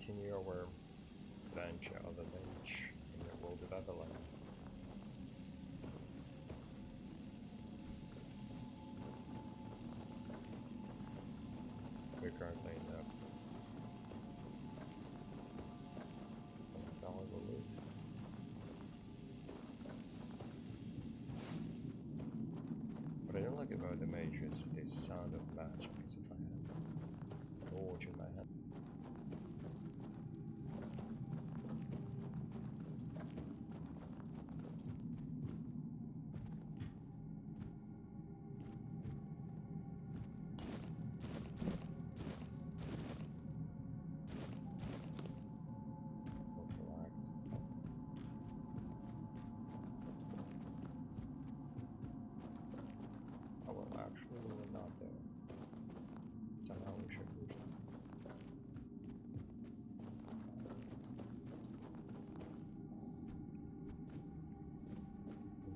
continue our adventure of the mage in the world of Avalon. We're currently in the valuable loot. What I don't like about the mage is this sound of magic, as if I had a torch in my hand. Actually, we were not there. Somehow we should lose them.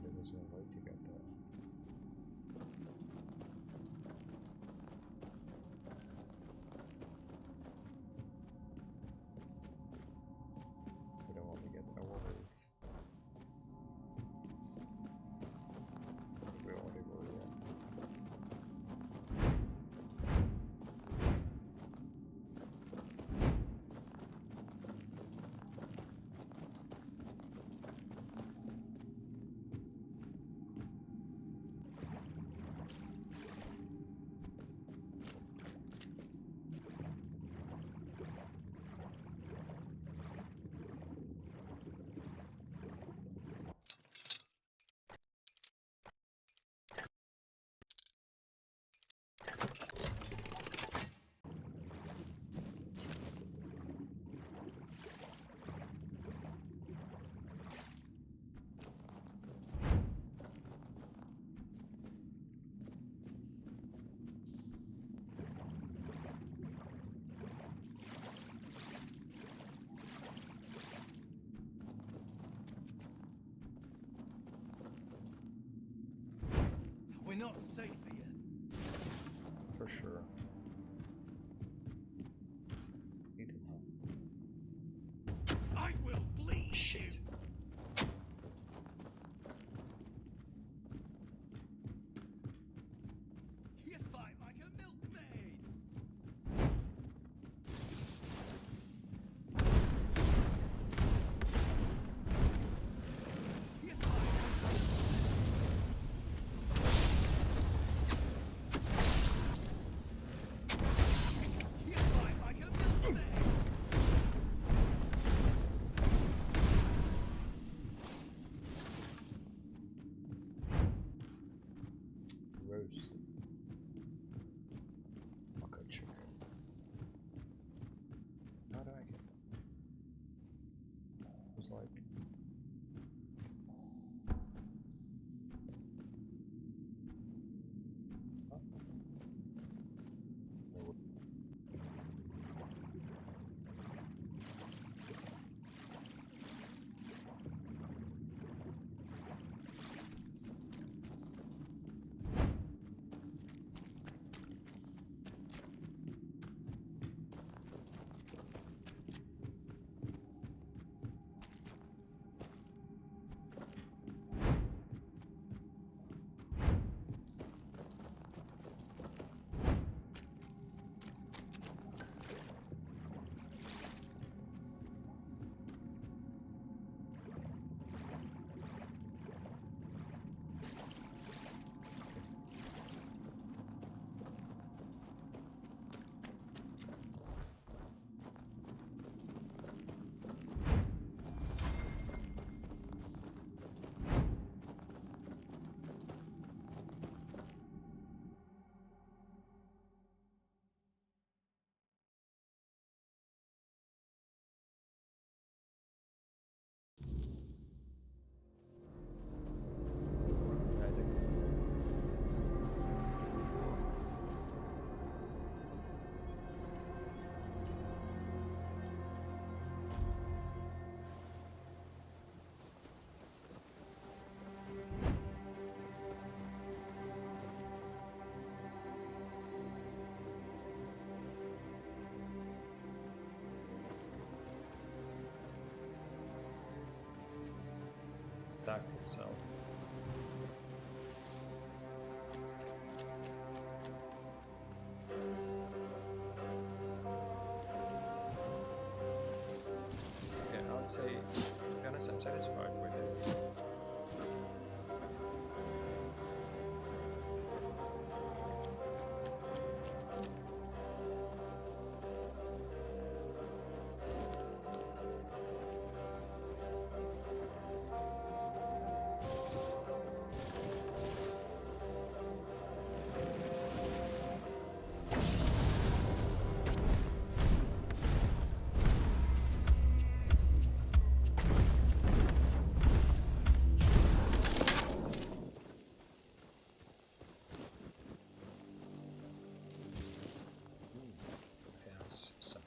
There was no way to get there. We don't want to get our roof. We already were there. We're not safe here. For sure. Eat him up. I will bleed. Shit. You fight like a milkmaid. You fight. You fight like a milkmaid. Roast. Bucket chicken. How do I get that? It was like... Huh? No. itself. Yeah, I'd say, to be honest, I'm satisfied with it. Yes, some.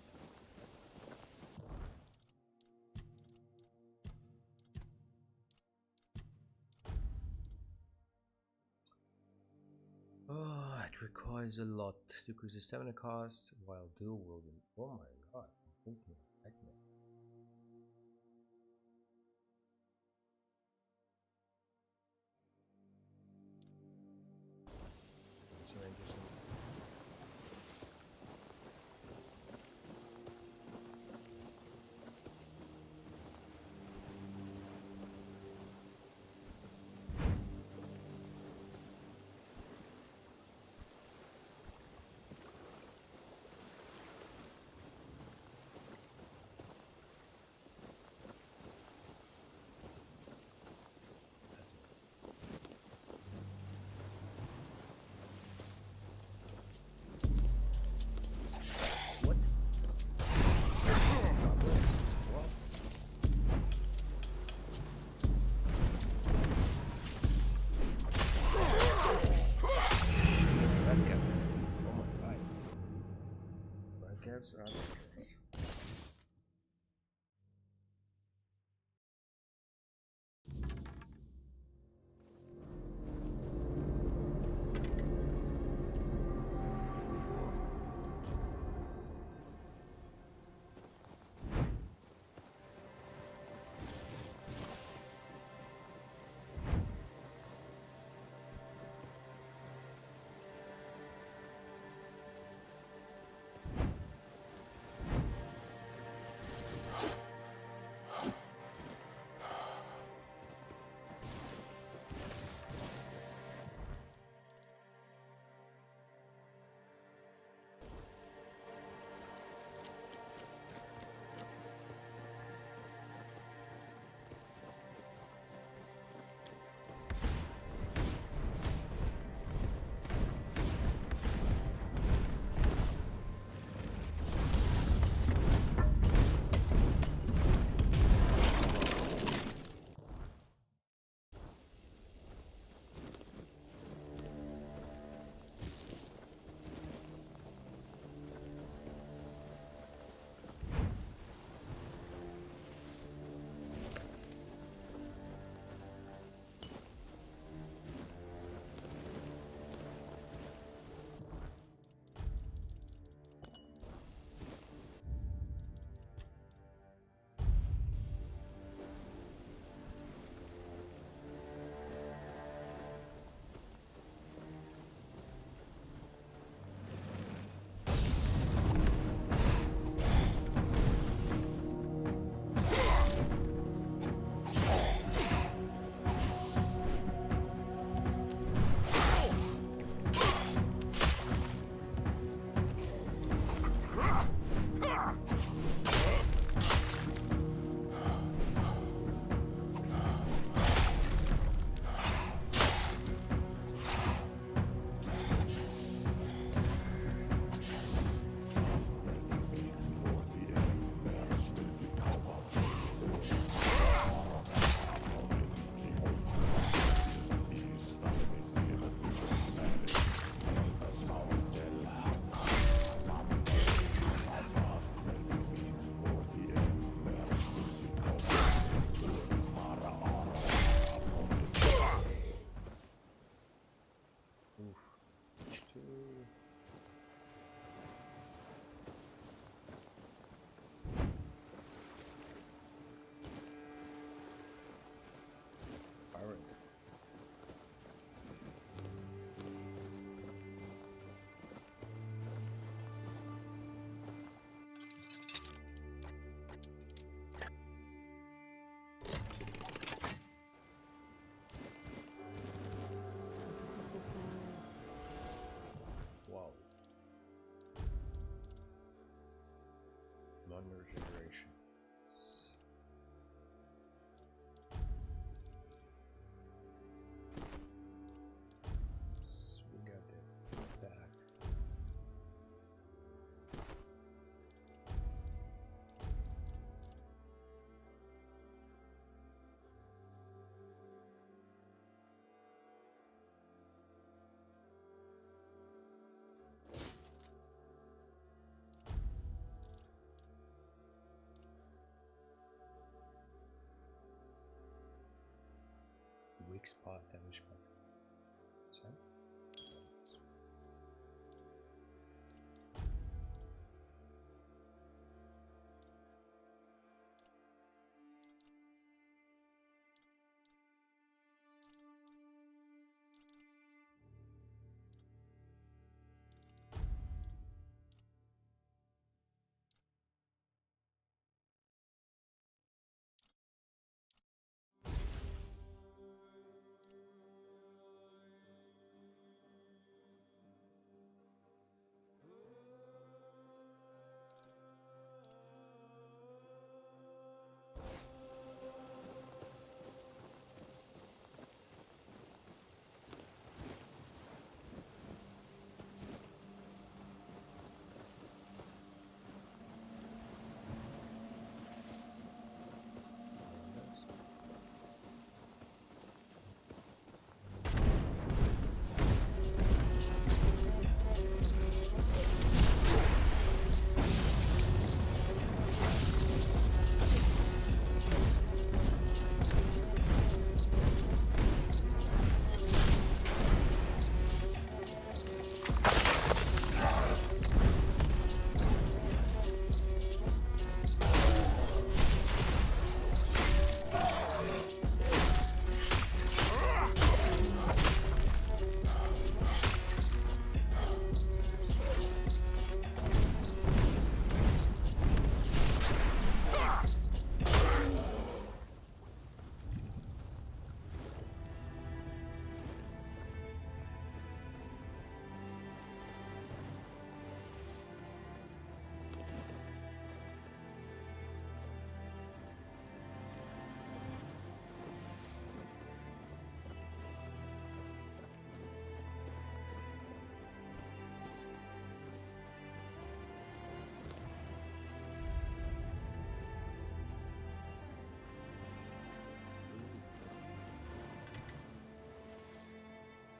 Oh, it requires a lot to increase the stamina cost while dual wielding. Oh my god, I'm thinking of technique. So interesting. on regeneration. We got it back. Weak spot damage back. So.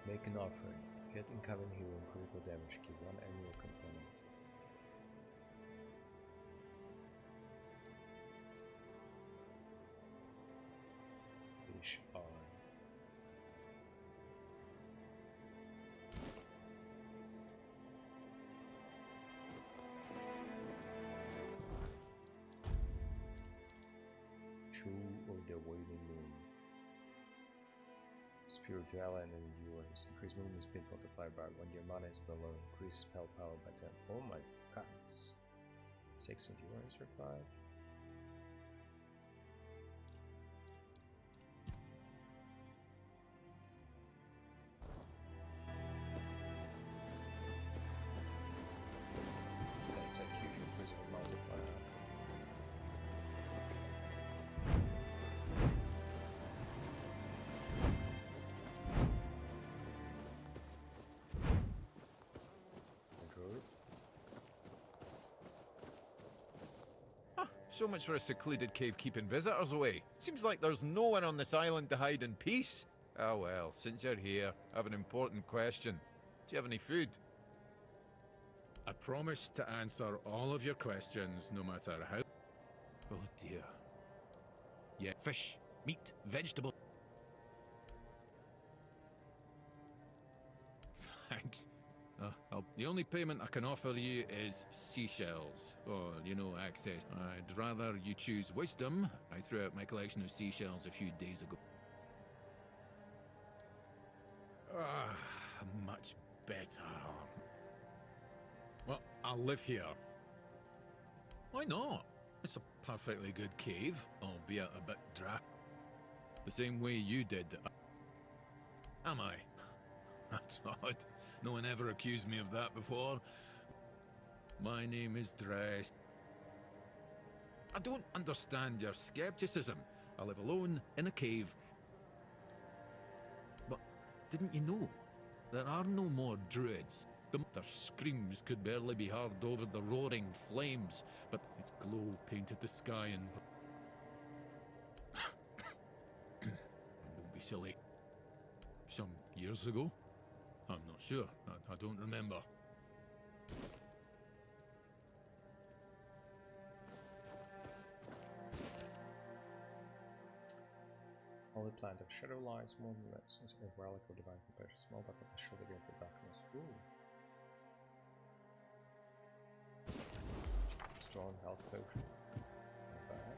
Make an offering. Get incoming hero and critical damage. Give one annual component. Fish on. True of the waning moon. Spirituality and endurance. Increase movement speed multiplied by 1 your mana is below. Increase spell power by 10. Oh my god. 6 endurance required. That's a huge increase of multiplier. So much for a secluded cave keeping visitors away. Seems like there's no one on this island to hide in peace. Ah well, since you're here, I have an important question. Do you have any food? I promise to answer all of your questions, no matter how... Oh dear. Yeah, fish, meat, vegetable... Thanks. The only payment I can offer you is seashells. Or, you know, access. I'd rather you choose wisdom. I threw out my collection of seashells a few days ago. Much better. Well, I'll live here. Why not? It's a perfectly good cave, albeit a bit dry. The same way you did. Am I? That's odd. No one ever accused me of that before. My name is Dress. I don't understand your skepticism. I live alone in a cave. But didn't you know? There are no more druids. Their screams could barely be heard over the roaring flames, but its glow painted the sky and... Don't be silly. Some years ago? I'm not sure. I don't remember. Holy plant of shadow lies, more than that, since a relic of divine compassion, small but with a shield against the darkness. Ooh. Strong health potion. Not bad.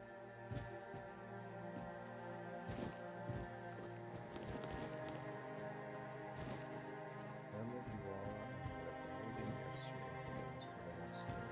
Remember you are holding your sword against the next one.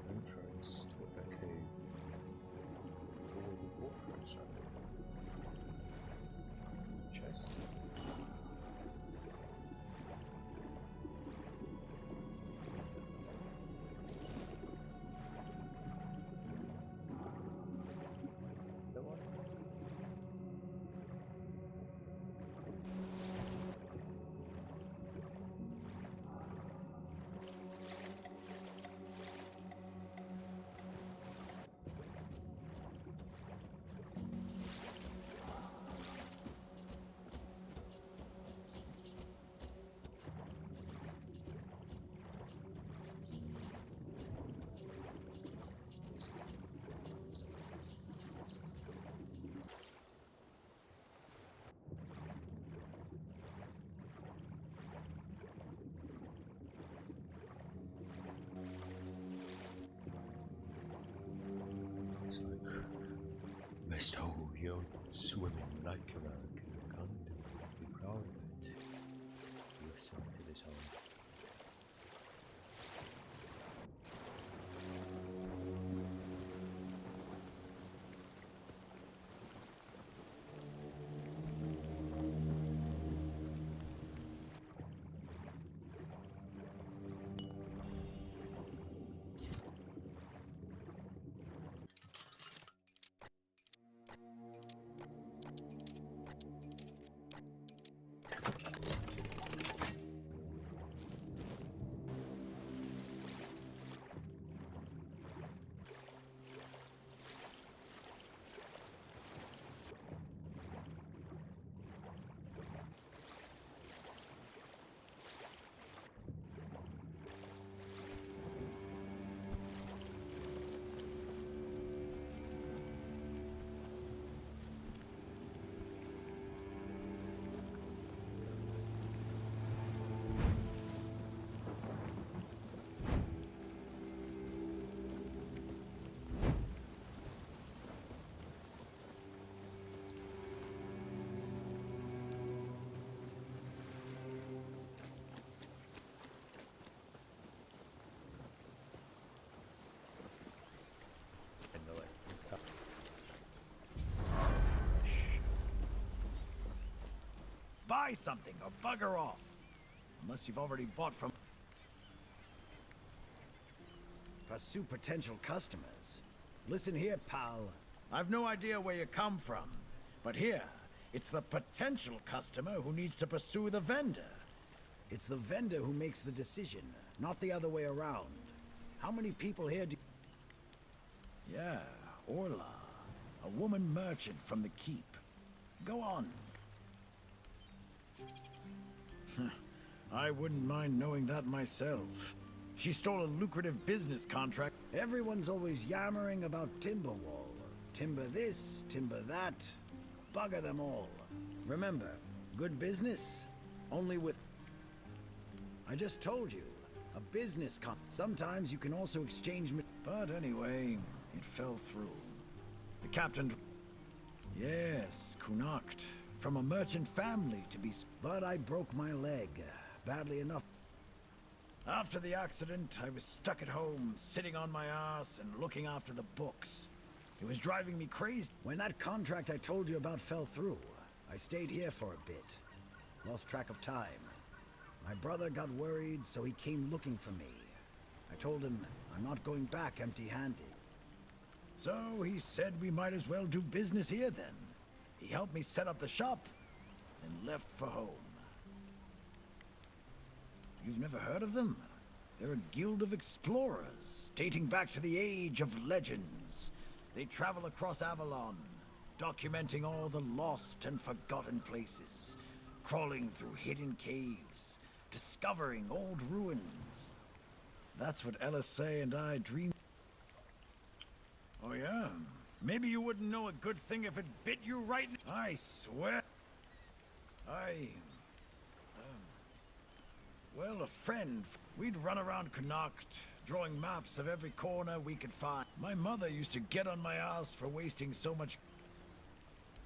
Entrance to a cave. Or the fortress, chest. The one? It's like, best hole, you're swimming like American. Kind of be proud of it. Listen to this hole. Buy something or bugger off. Unless you've already bought from... Pursue potential customers. Listen here, pal. I've no idea where you come from, but here, it's the potential customer who needs to pursue the vendor. It's the vendor who makes the decision, not the other way around. How many people here do... Yeah, Orla. A woman merchant from the keep. Go on. I wouldn't mind knowing that myself. She stole a lucrative business contract. Everyone's always yammering about timber wall. Timber this, timber that. Bugger them all. Remember, good business, only with... I just told you, a business sometimes you can also exchange... But anyway, it fell through. The captain... Yes, Connacht. From a merchant family to be... But I broke my leg, badly enough. After the accident, I was stuck at home, sitting on my ass and looking after the books. It was driving me crazy. When that contract I told you about fell through, I stayed here for a bit. Lost track of time. My brother got worried, so he came looking for me. I told him I'm not going back empty-handed. So he said we might as well do business here then. He helped me set up the shop, and left for home. You've never heard of them? They're a guild of explorers, dating back to the age of legends. They travel across Avalon, documenting all the lost and forgotten places, crawling through hidden caves, discovering old ruins. That's what LSA and I dreamed. Oh yeah? Maybe you wouldn't know a good thing if it bit you right now. I swear. Well, a friend. We'd run around Connacht, drawing maps of every corner we could find. My mother used to get on my ass for wasting so much.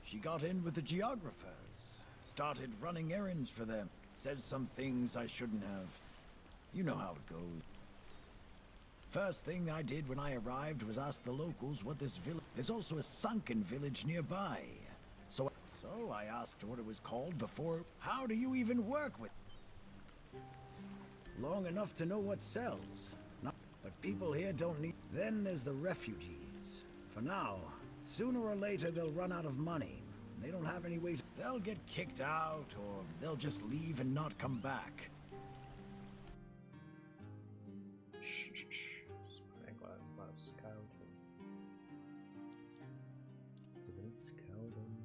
She got in with the geographers, started running errands for them, said some things I shouldn't have. You know how it goes. First thing I did when I arrived was ask the locals what this village... There's also a sunken village nearby. So I asked what it was called before... How do you even work with... Long enough to know what sells. But people here don't need... Then there's the refugees. For now, sooner or later they'll run out of money. They don't have any way to... They'll get kicked out, or they'll just leave and not come back. Spyglass, not scouting. Great scouting.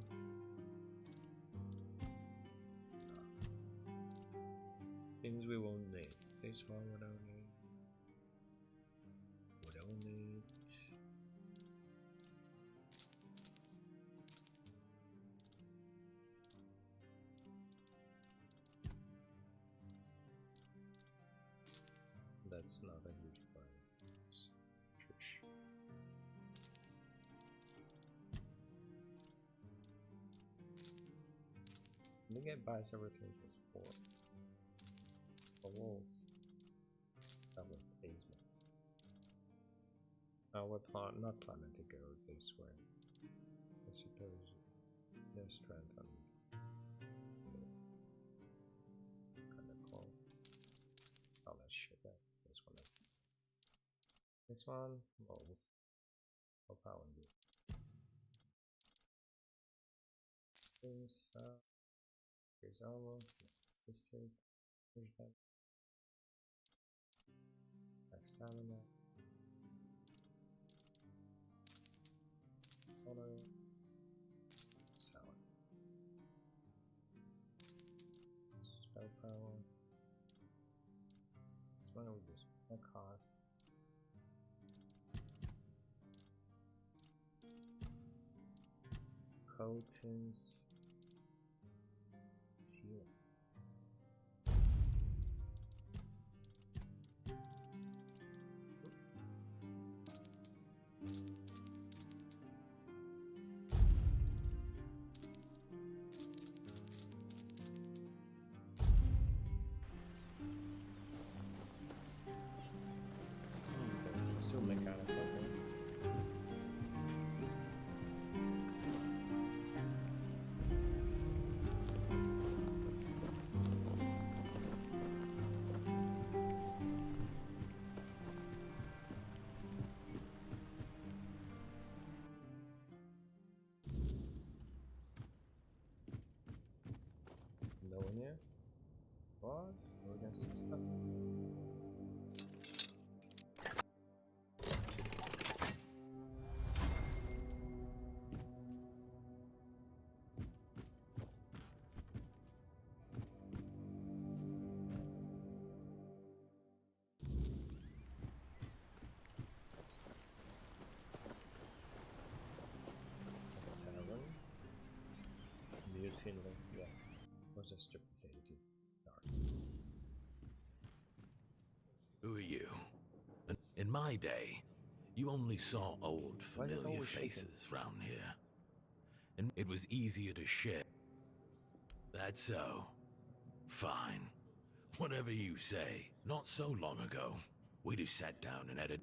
Things we won't need. This one we don't need. We don't need. That's not a huge problem. We get buys everything plus 4. A wolf. That would please me. We're not planning to go this way. I suppose their strength and kinda cool. Oh, let's ship that. This one. This one, wolf. How power you? This is armor. This take. Push that. Stamina. Auto. Sour. Spell power. This one will just cost. Coatings. Seal. Still mechanical. No one here? What? We're against stuff. Finley, yeah. Was a stupid thing to start. Who are you? In my day, you only saw old, Why is it familiar always shaking? faces round here. And it was easier to share. That's so. Fine. Whatever you say. Not so long ago, we just sat down and had a...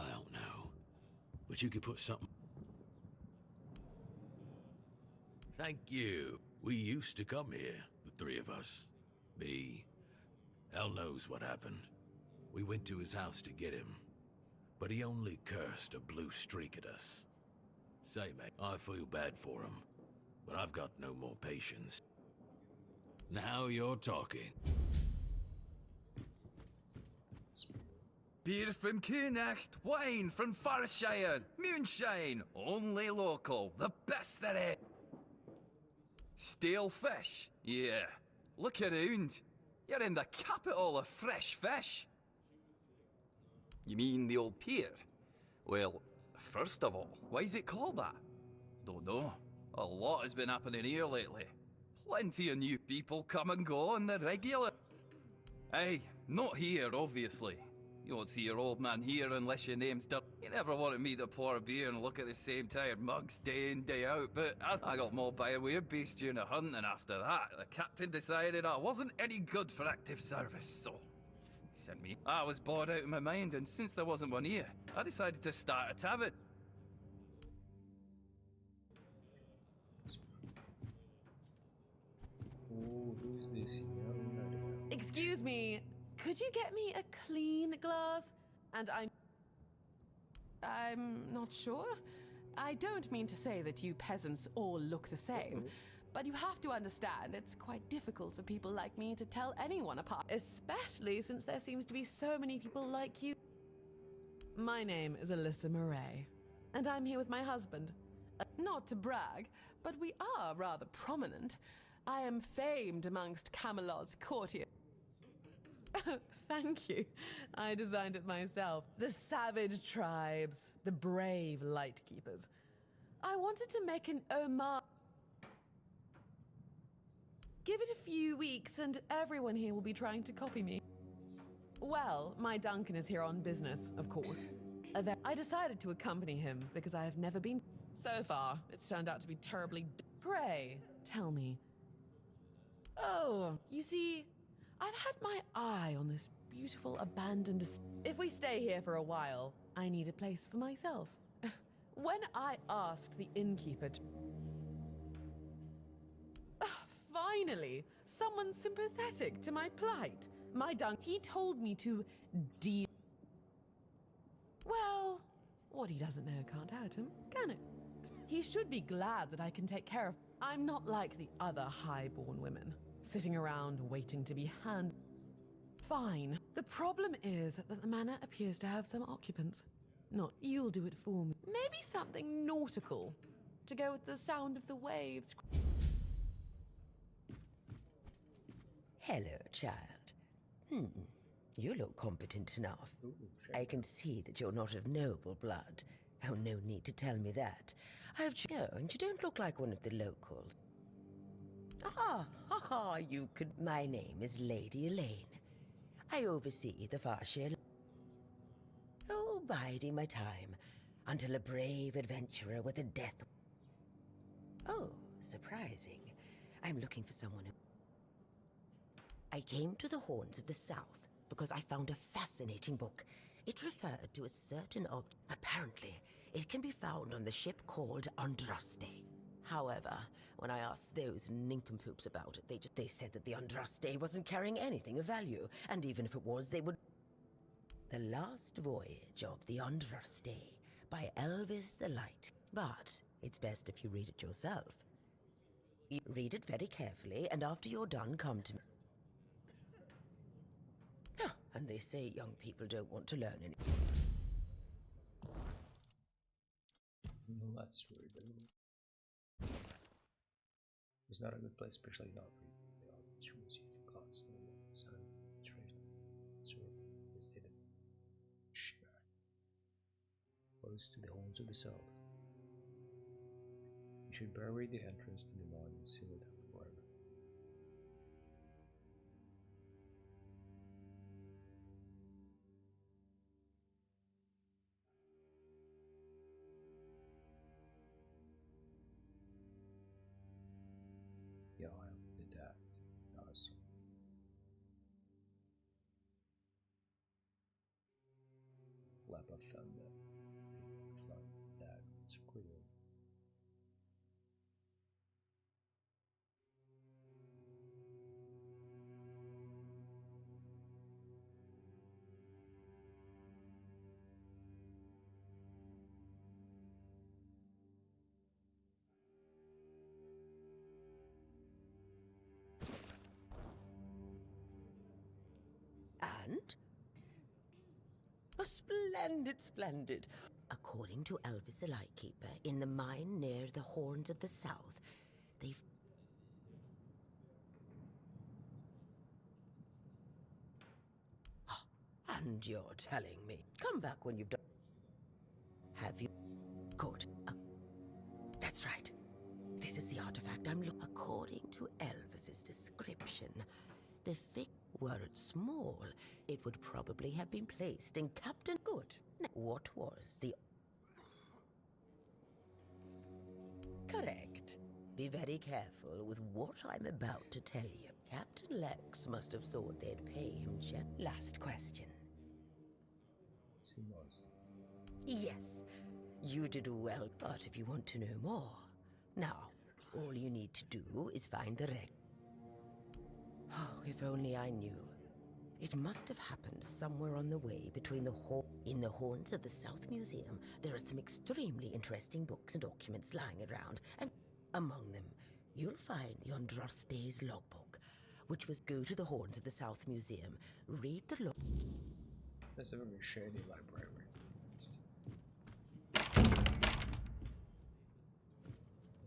I don't know. But you could put something... Thank you. We used to come here, the three of us. Me. Hell knows what happened. We went to his house to get him. But he only cursed a blue streak at us. Say, mate, I feel bad for him. But I've got no more patience. Now you're talking. Beer from Kunacht, wine from Farshire, moonshine, only local, the best there is. Stale fish, yeah. Look around. You're in the capital of fresh fish. You mean the old pier? Well, first of all, why is it called that? Don't know. A lot has been happening here lately. Plenty of new people come and go on the regular. Aye, not here, obviously. You won't see your old man here unless your name's Dirk. He never wanted me to pour a beer and look at the same tired mugs day in, day out, but as I got mauled by a weird-beast during a hunt, and after that, the captain decided I wasn't any good for active service, so he sent me. I was bored out of my mind, and since there wasn't one here, I decided to start a tavern. Oh, who's this here? Excuse me, could you get me a clean glass? And I'm not sure. I don't mean to say that you peasants all look the same, but you have to understand it's quite difficult for people like me to tell anyone apart, especially since there seems to be so many people like you. My name is Alyssa Murray, and I'm here with my husband. Not to brag, but we are rather prominent. I am famed amongst Camelot's courtiers. Thank you. I designed it myself. The savage tribes, the brave lightkeepers. I wanted to make an homage. Give it a few weeks and everyone here will be trying to copy me. Well, my Duncan is here on business, of course. I decided to accompany him because I have never been. So far, it's turned out to be terribly. Pray, tell me. Oh, you see, I've had my eye on this beautiful abandoned. If we stay here for a while, I need a place for myself. When I asked the innkeeper to... Finally, someone sympathetic to my plight. My he told me to deal... Well, what he doesn't know can't hurt him, can it? He should be glad that I can take care of... I'm not like the other high-born women, sitting around waiting to be hand... Fine. The problem is that the manor appears to have some occupants. Not, you'll do it for me. Maybe something nautical, to go with the sound of the waves. Hello, child. You look competent enough. I can see that you're not of noble blood. Oh, no need to tell me that. Oh, and you don't look like one of the locals. You could... My name is Lady Elaine. I oversee the Farshire... Oh, biding my time until a brave adventurer with a death... Oh, surprising. I'm looking for someone who... I came to the Horns of the South because I found a fascinating book. It referred to a certain object. Apparently, it can be found on the ship called Andraste. However, when I asked those nincompoops about it, they said that the Andraste wasn't carrying anything of value, and even if it was, they would... The Last Voyage of the Andraste by Elvis the Light. But it's best if you read it yourself. You read it very carefully, and after you're done, come to me. And they say young people don't want to learn anything. No, that's really good. It's not a good place, especially not for the opportunities you've constantly sun, trade, sword, is hidden. Close to the Horns of the South. You should bury the entrance to the mine and seal it up forever. Yeah, I did that. Awesome. Flap of thunder. Flap that. It's pretty. And? Oh, splendid, splendid. According to Elvis the Lightkeeper, in the mine near the Horns of the South, they've... And you're telling me. Come back when you've done... Have you? Good. That's right. This is the artifact I'm looking... According to Elvis's description, the fig, were it small, it would probably have been placed in Captain Good. Now, what was the... Correct. Be very careful with what I'm about to tell you. Captain Lex must have thought they'd pay him Last question. He was. Yes, you did well, but if you want to know more, now, all you need to do is find the wreck. Oh, if only I knew. It must have happened somewhere on the way between In the Horns of the South Museum, there are some extremely interesting books and documents lying around, and among them, you'll find the Andraste's logbook, which was go to the Horns of the South Museum, read the log... That's a very shady library. That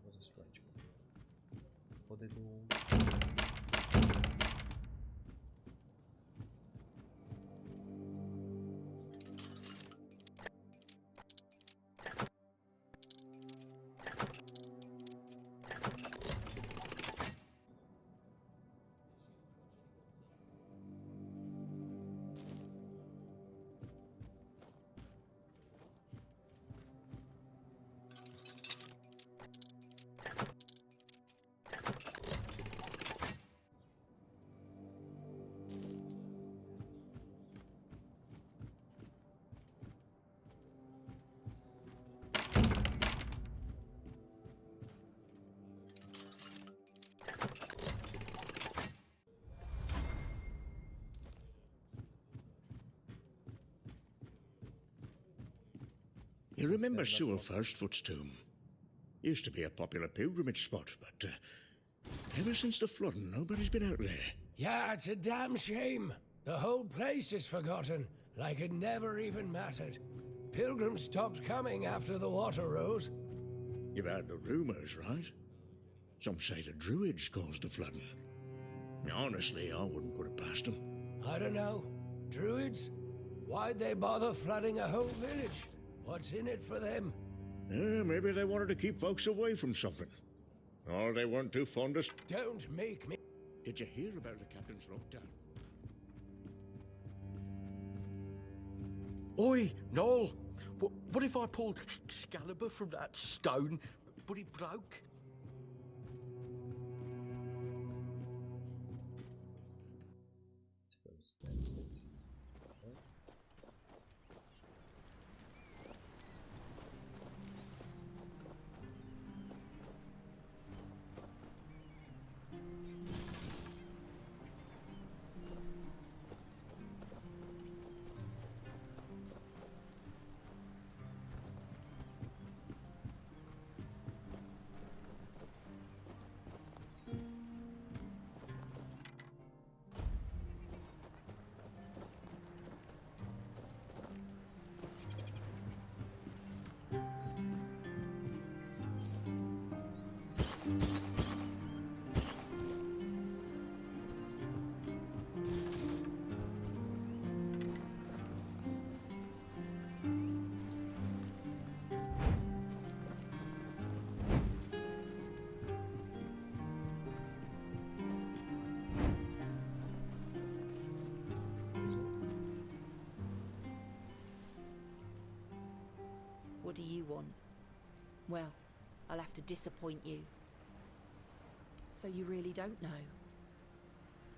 was a strange book. What did you... You remember Sewell Firstfoot's tomb? Used to be a popular pilgrimage spot, but ever since the flooding, nobody's been out there. Yeah, it's a damn shame. The whole place is forgotten, like it never even mattered. Pilgrims stopped coming after the water rose. You've heard the rumors, right? Some say the Druids caused the flooding. Honestly, I wouldn't put it past them. I don't know. Druids? Why'd they bother flooding a whole village? What's in it for them? Maybe they wanted to keep folks away from something. Or they weren't too fond of... Don't make me... Did you hear about the captain's lockdown? Oi, Noel! What if I pulled Excalibur from that stone, but it broke? Suppose that's it. What do you want? Well, I'll have to disappoint you. So you really don't know?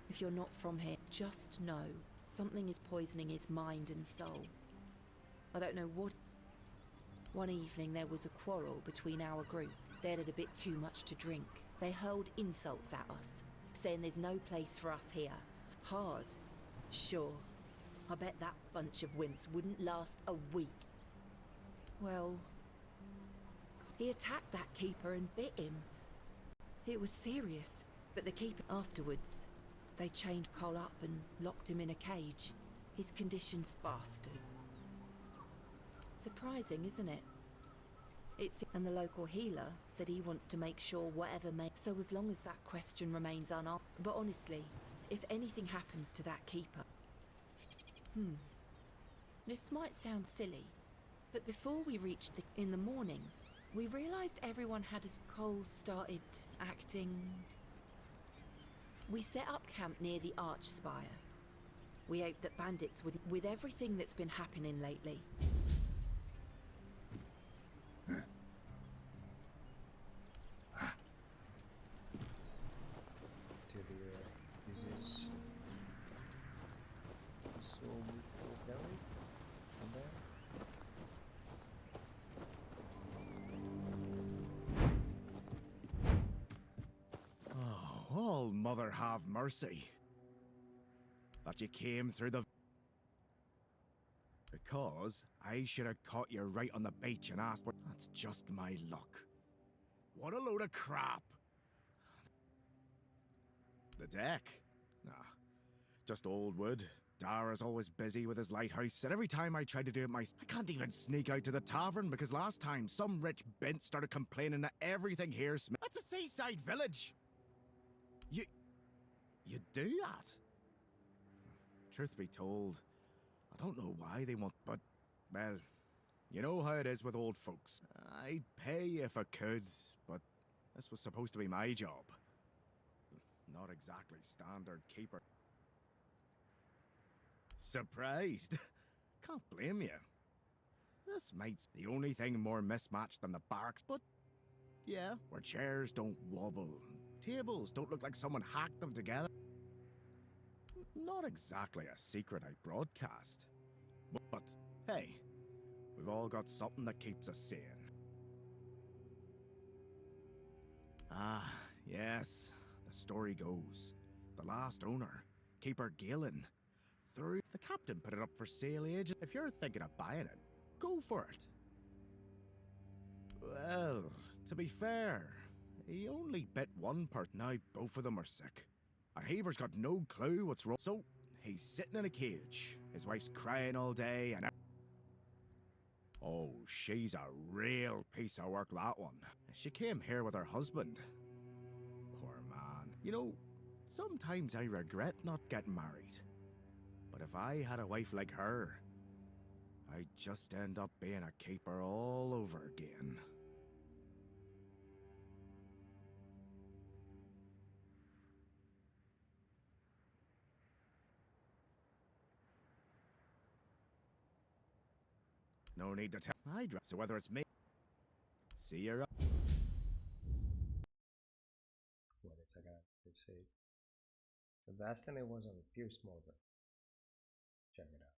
If you're not from here, just know something is poisoning his mind and soul. I don't know what. One evening there was a quarrel between our group. They'd had a bit too much to drink. They hurled insults at us, saying there's no place for us here. Hard. Sure. I bet that bunch of wimps wouldn't last a week. Well, he attacked that keeper and bit him. It was serious, but the keeper afterwards, they chained Cole up and locked him in a cage. His condition's bastard. Surprising, isn't it? And the local healer said he wants to make sure whatever may. So as long as that question remains unanswered. But honestly, if anything happens to that keeper. This might sound silly, but before we reached in the morning, we realized everyone had Cole started acting. We set up camp near the arch spire. We hoped that bandits would, with everything that's been happening lately. This is so belly on there. Oh, all Mother have mercy. That you came through the... Because I should have caught you right on the beach and asked what... That's just my luck. What a load of crap. The deck? Nah, just old wood. Dara's always busy with his lighthouse, and every time I try to do it I can't even sneak out to the tavern because last time some rich bint started complaining that everything here smells. That's a seaside village. You do that? Truth be told, I don't know why they want, but, well, you know how it is with old folks. I'd pay if I could, but this was supposed to be my job. Not exactly standard keeper. Surprised? Can't blame you. This might's the only thing more mismatched than the barracks, but yeah, where chairs don't wobble, tables don't look like someone hacked them together. Not exactly a secret I broadcast. But hey, we've all got something that keeps us sane. Ah, yes. The story goes, the last owner, Keeper Galen, the captain put it up for sale ages. If you're thinking of buying it, go for it. Well, to be fair, he only bit one part. Now both of them are sick. And Heber's got no clue what's wrong. So, he's sitting in a cage. His wife's crying all day and... Oh, she's a real piece of work, that one. She came here with her husband. Poor man. You know, sometimes I regret not getting married. But if I had a wife like her, I'd just end up being a keeper all over again. No need to tell. So whether it's me... See you up. What is I got to say? So last time it was on Pure Smolder. Check it out.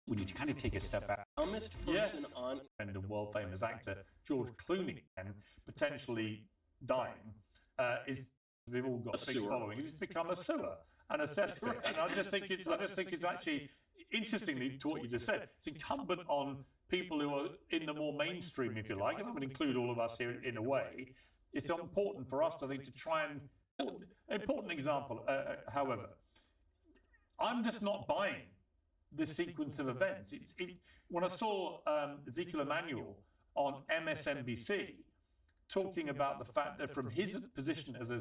We need to kind of take a step back. Yes, and a world famous actor, George Clooney, and potentially dying, is they've all got a big following. He's become a sewer and a cesspit. And I just think it's actually, interestingly to what you just said, it's incumbent on people who are in the more mainstream, if you like, and that would include all of us here in a way. It's important for us, I think, to try and... An important example, however, I'm just not buying this sequence of events. When I saw Ezekiel Emanuel on MSNBC talking about the fact that from his position as a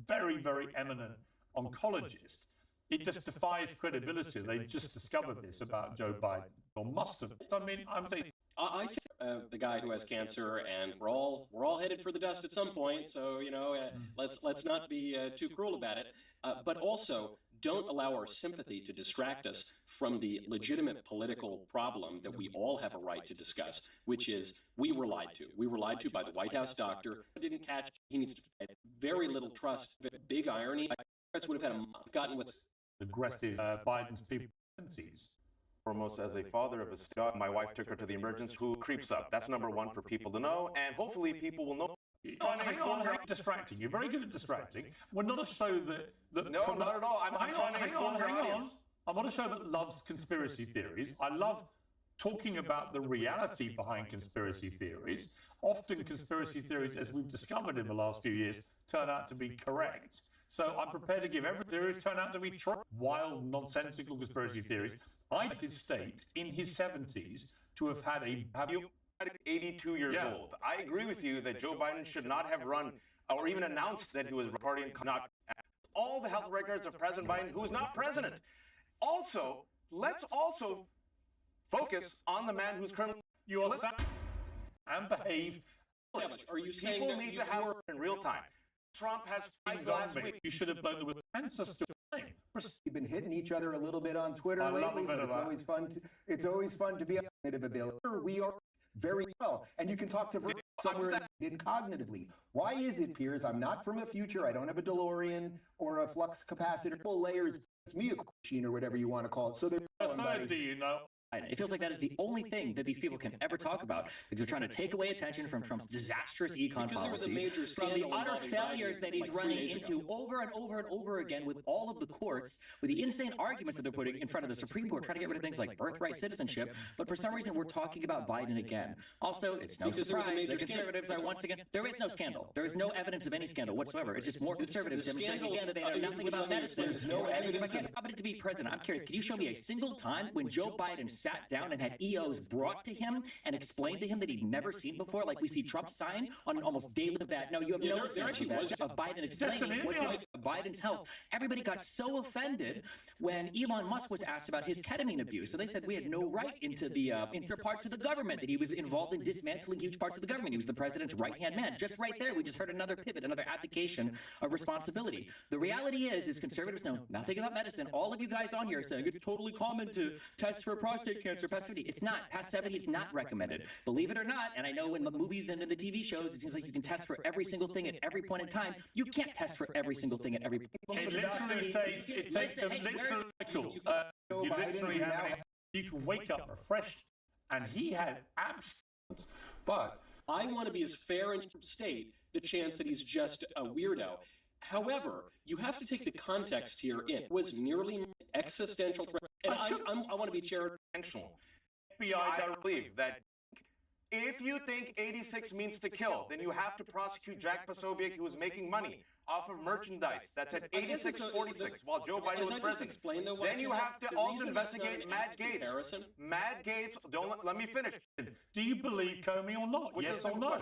very, very eminent oncologist, it just defies credibility. They just discovered this about Joe Biden, or must have. I mean, I'm saying. I think the guy who has cancer, and we're all headed for the dust at some point. So let's not be too cruel about it. But also, don't allow our sympathy to distract us from the legitimate political problem that we all have a right to discuss, which is we were lied to. We were lied to by the White House doctor. Didn't catch. He needs to have very little trust. Big irony. Democrats would have gotten what's aggressive Biden's people. Foremost, as a father of a dog, my wife took her to the emergency. Who creeps up? That's number one for people to know, and hopefully people will know. Hang on, distracting. You're very good at distracting. We're not a show that no, not at all. I'm trying to inform your audience. I'm on a show that loves conspiracy theories. I love talking about the reality behind conspiracy theories. Often conspiracy theories, as we've discovered in the last few years, turn out to be correct. So I'm prepared to give every theory turn out to be true. Wild, nonsensical conspiracy theories. I his state in his 70s to have had a 82 years old. I agree with you that Joe Biden should not have run or even announced that he was partying. Not all the health records of President Biden, who is not president. Also, let's also focus on the man who's currently and behave. Are you saying people that need to have in real time? Trump has last week. You should have blown the ancestor. We've been hitting each other a little bit on Twitter lately, but it's always fun. It's always fun to be a bit of a bill. We are very well, and you can talk to somewhere cognitively. Why is it, Piers? I'm not from the future. I don't have a DeLorean or a flux capacitor. Layers, it's me a machine or whatever you want to call it. So there's do you know? It feels like that is the only thing that these people can ever talk about because they're trying to take away attention from Trump's disastrous econ policy, from the utter failures that he's running into over and over and over again with all of the courts, with the insane arguments that they're putting in front of the Supreme Court, trying to get rid of things like birthright citizenship. But for some reason, we're talking about Biden again. Also, it's no surprise that conservatives are once again, there is no scandal. There is no evidence of any scandal whatsoever. It's just more conservatives demonstrating again that they know nothing about medicine. There's no evidence. If I can't happen to be president, I'm curious, can you show me a single time when Joe Biden sat down and had EOs brought to him and explained to him that he'd never seen before, like we see Trump sign on almost daily of that? No, you have no example of Biden explaining what's Biden's health. Everybody got so offended when Elon Musk was asked about his ketamine abuse. So they said we had no right into the into parts of the government, that he was involved in dismantling huge parts of the government. He was the president's right-hand man. Just right there, we just heard another pivot, another abdication of responsibility. The reality is conservatives know nothing about medicine. All of you guys on here are saying it's totally common to test for prostate cancer past 50. It's not. Past 70 is not recommended. Believe it or not, and I know in the movies and in the TV shows, it seems like you can test for every single thing at every point in time. You can't test for every single thing at every point. It literally takes a literal cycle. You literally have you can wake up refreshed, and he had absence. But I want to be as fair and state the chance that he's just a weirdo. However, you have to take the context here in. It was nearly existential threat. And I want to be charitable. I believe that if you think 86 means to kill, then you have to prosecute Jack Posobiec, who was making money off of merchandise that's at 86.46 while Joe Biden was president. Then you have to also investigate Matt Gaetz. Matt Gaetz, let me finish. Do you believe Comey or not? Yes or no?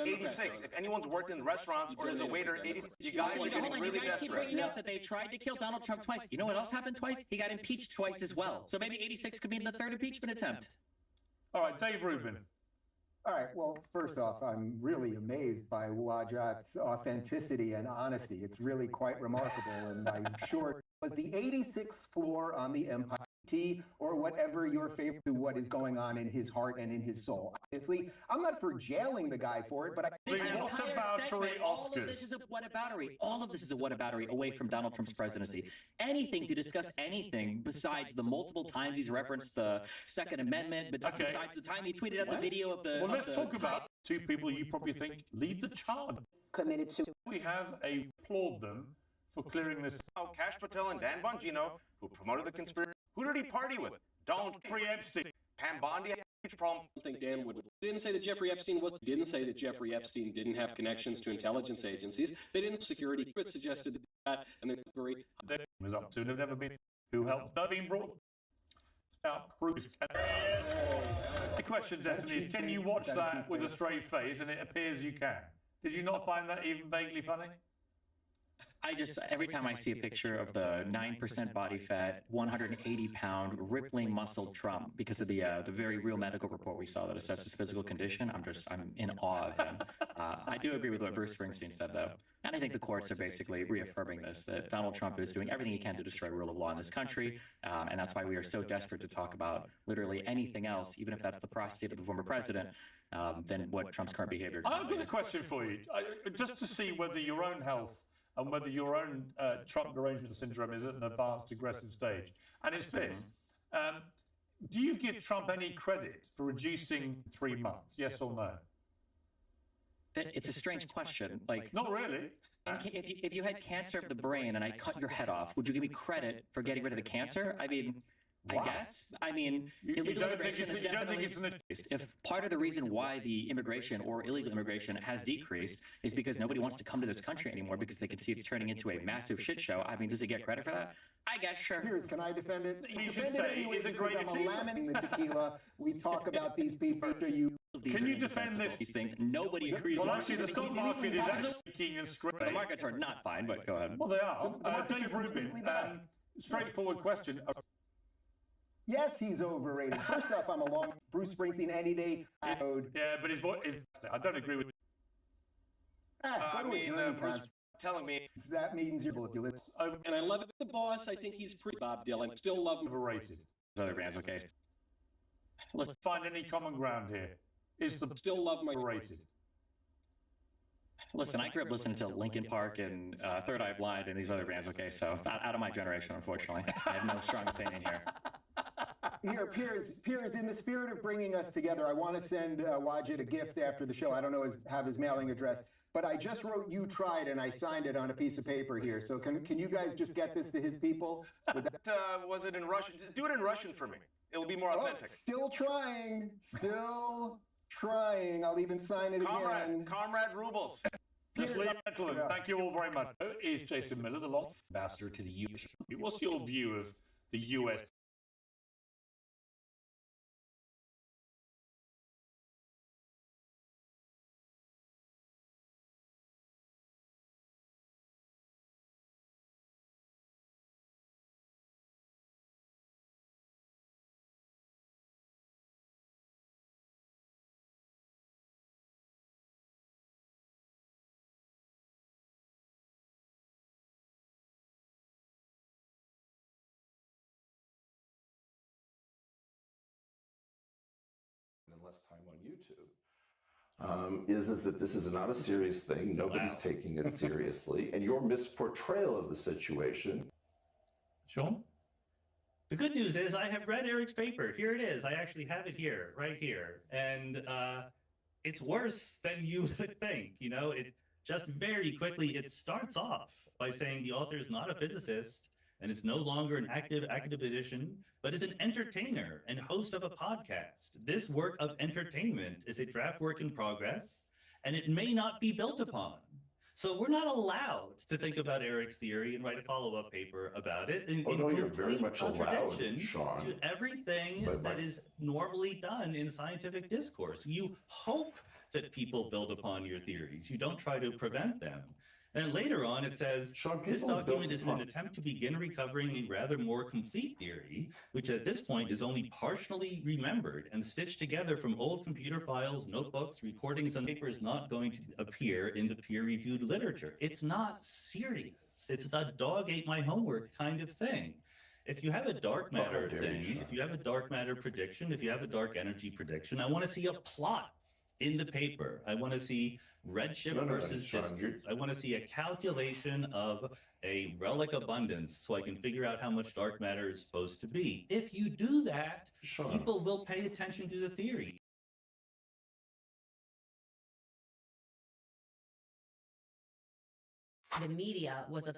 86. If anyone's worked in restaurants or as a waiter, 86. You guys are getting really desperate. Keep bringing up that they tried to kill Donald Trump twice. You know what else happened twice? He got impeached twice as well. So maybe 86 could be the third impeachment attempt. All right, Dave Rubin. All right. Well, first off, I'm really amazed by Wajat's authenticity and honesty. It's really quite remarkable, and I'm sure it was the 86th floor on the Empire or whatever your favorite to what is going on in his heart and in his soul. Obviously, I'm not for jailing the guy for it, but all of this is a whataboutery. All of this is a whataboutery away from Donald Trump's presidency. Anything to discuss anything besides the multiple times he's referenced the Second Amendment, but besides the time he tweeted out the video of the... Well, let's talk about two people you probably think lead the charge. Committed to... We have applaud them for clearing this... Kash Patel and Dan Bongino, who promoted the conspiracy. Who did he party with? Donald Jeffrey Epstein. Pam Bondi had a huge problem. I think Dan would. Didn't say that Jeffrey Epstein didn't say that Jeffrey Epstein didn't have connections to intelligence agencies. They didn't security. It suggested that, and they're very. They was up to. They've never been. Who helped? They've been brought out proof. The question, Destiny, is: can you watch that with a straight face? And it appears you can. Did you not find that even vaguely funny? I just, every time I see a picture of the 9% body fat, 180-pound, rippling muscled Trump, because of the very real medical report we saw that assessed his physical condition, I'm in awe of him. I do agree with what Bruce Springsteen said, though. And I think the courts are basically reaffirming this, that Donald Trump is doing everything he can to destroy rule of law in this country. And that's why we are so desperate to talk about literally anything else, even if that's the prostate of the former president, than what Trump's current behavior. I've got a question for you, just to see whether your own health and whether your own Trump derangement syndrome is at an advanced aggressive stage. And it's this. Do you give Trump any credit for reducing 3 months, yes or no? It's a strange question. Like, not really. If you had cancer of the brain and I cut your head off, would you give me credit for getting rid of the cancer? I mean, I guess. I mean, illegal immigration is definitely... If part of the reason why the immigration or illegal immigration has decreased is because nobody wants to come to this country anymore because they can see it's turning into a massive shit show, I mean, does it get credit for that? I guess, sure. Here's, can I defend it? You Defend it anyway because I'm laminating the tequila. We talk about these people. Can you defend these things? Nobody agrees. Well, actually, the stock market is actually kicking and straight. The markets are not fine, but go ahead. Well, they are. Dave Rubin, straightforward question. Yes, he's overrated. First off, I'm along Bruce Springsteen any day. Yeah, but his voice is... I don't agree with... Go to a journey concert. Telling me that means you're if you live. And I love the boss. I think he's pretty Bob Dylan. Still love him. Overrated. Other bands, okay. Let's find any common ground here. Is the still love my overrated? Listen, I grew up listening to Linkin Park and Third Eye Blind and these other bands, okay? So it's out of my generation, unfortunately. I have no strong opinion here. Here, Piers, in the spirit of bringing us together, I want to send Wajid a gift after the show. I don't know have his mailing address, but I just wrote "You Tried" and I signed it on a piece of paper here. So can you guys just get this to his people? Was it in Russian? Do it in Russian for me. It'll be more authentic. Still trying. Still trying. I'll even sign it again. Comrade Rubles. Gentlemen, thank you all very much. Is Jason Miller, the long ambassador to the U.S. What's your view of the U.S.? Less time on YouTube, is that this is not a serious thing. Nobody's taking it seriously, and your misportrayal of the situation. Sean? The good news is I have read Eric's paper. Here it is. I actually have it here, right here. And it's worse than you would think. You know, it just very quickly, it starts off by saying the author is not a physicist and is no longer an active academician, but is an entertainer and host of a podcast. This work of entertainment is a draft work in progress, and it may not be built upon. So we're not allowed to think about Eric's theory and write a follow-up paper about it in you're very much contradiction allowed, Sean. to everything that is normally done in scientific discourse. You hope that people build upon your theories. You don't try to prevent them. And later on, it says, this document is an attempt to begin recovering a rather more complete theory, which at this point is only partially remembered and stitched together from old computer files, notebooks, recordings, and papers not going to appear in the peer-reviewed literature. It's not serious. It's a dog ate my homework kind of thing. If you have a dark matter thing, if you have a dark matter prediction, if you have a dark energy prediction, I want to see a plot in the paper. I want to see redshift versus distance. I want to see a calculation of a relic abundance so I can figure out how much dark matter is supposed to be. If you do that, people will pay attention to the theory. The media was a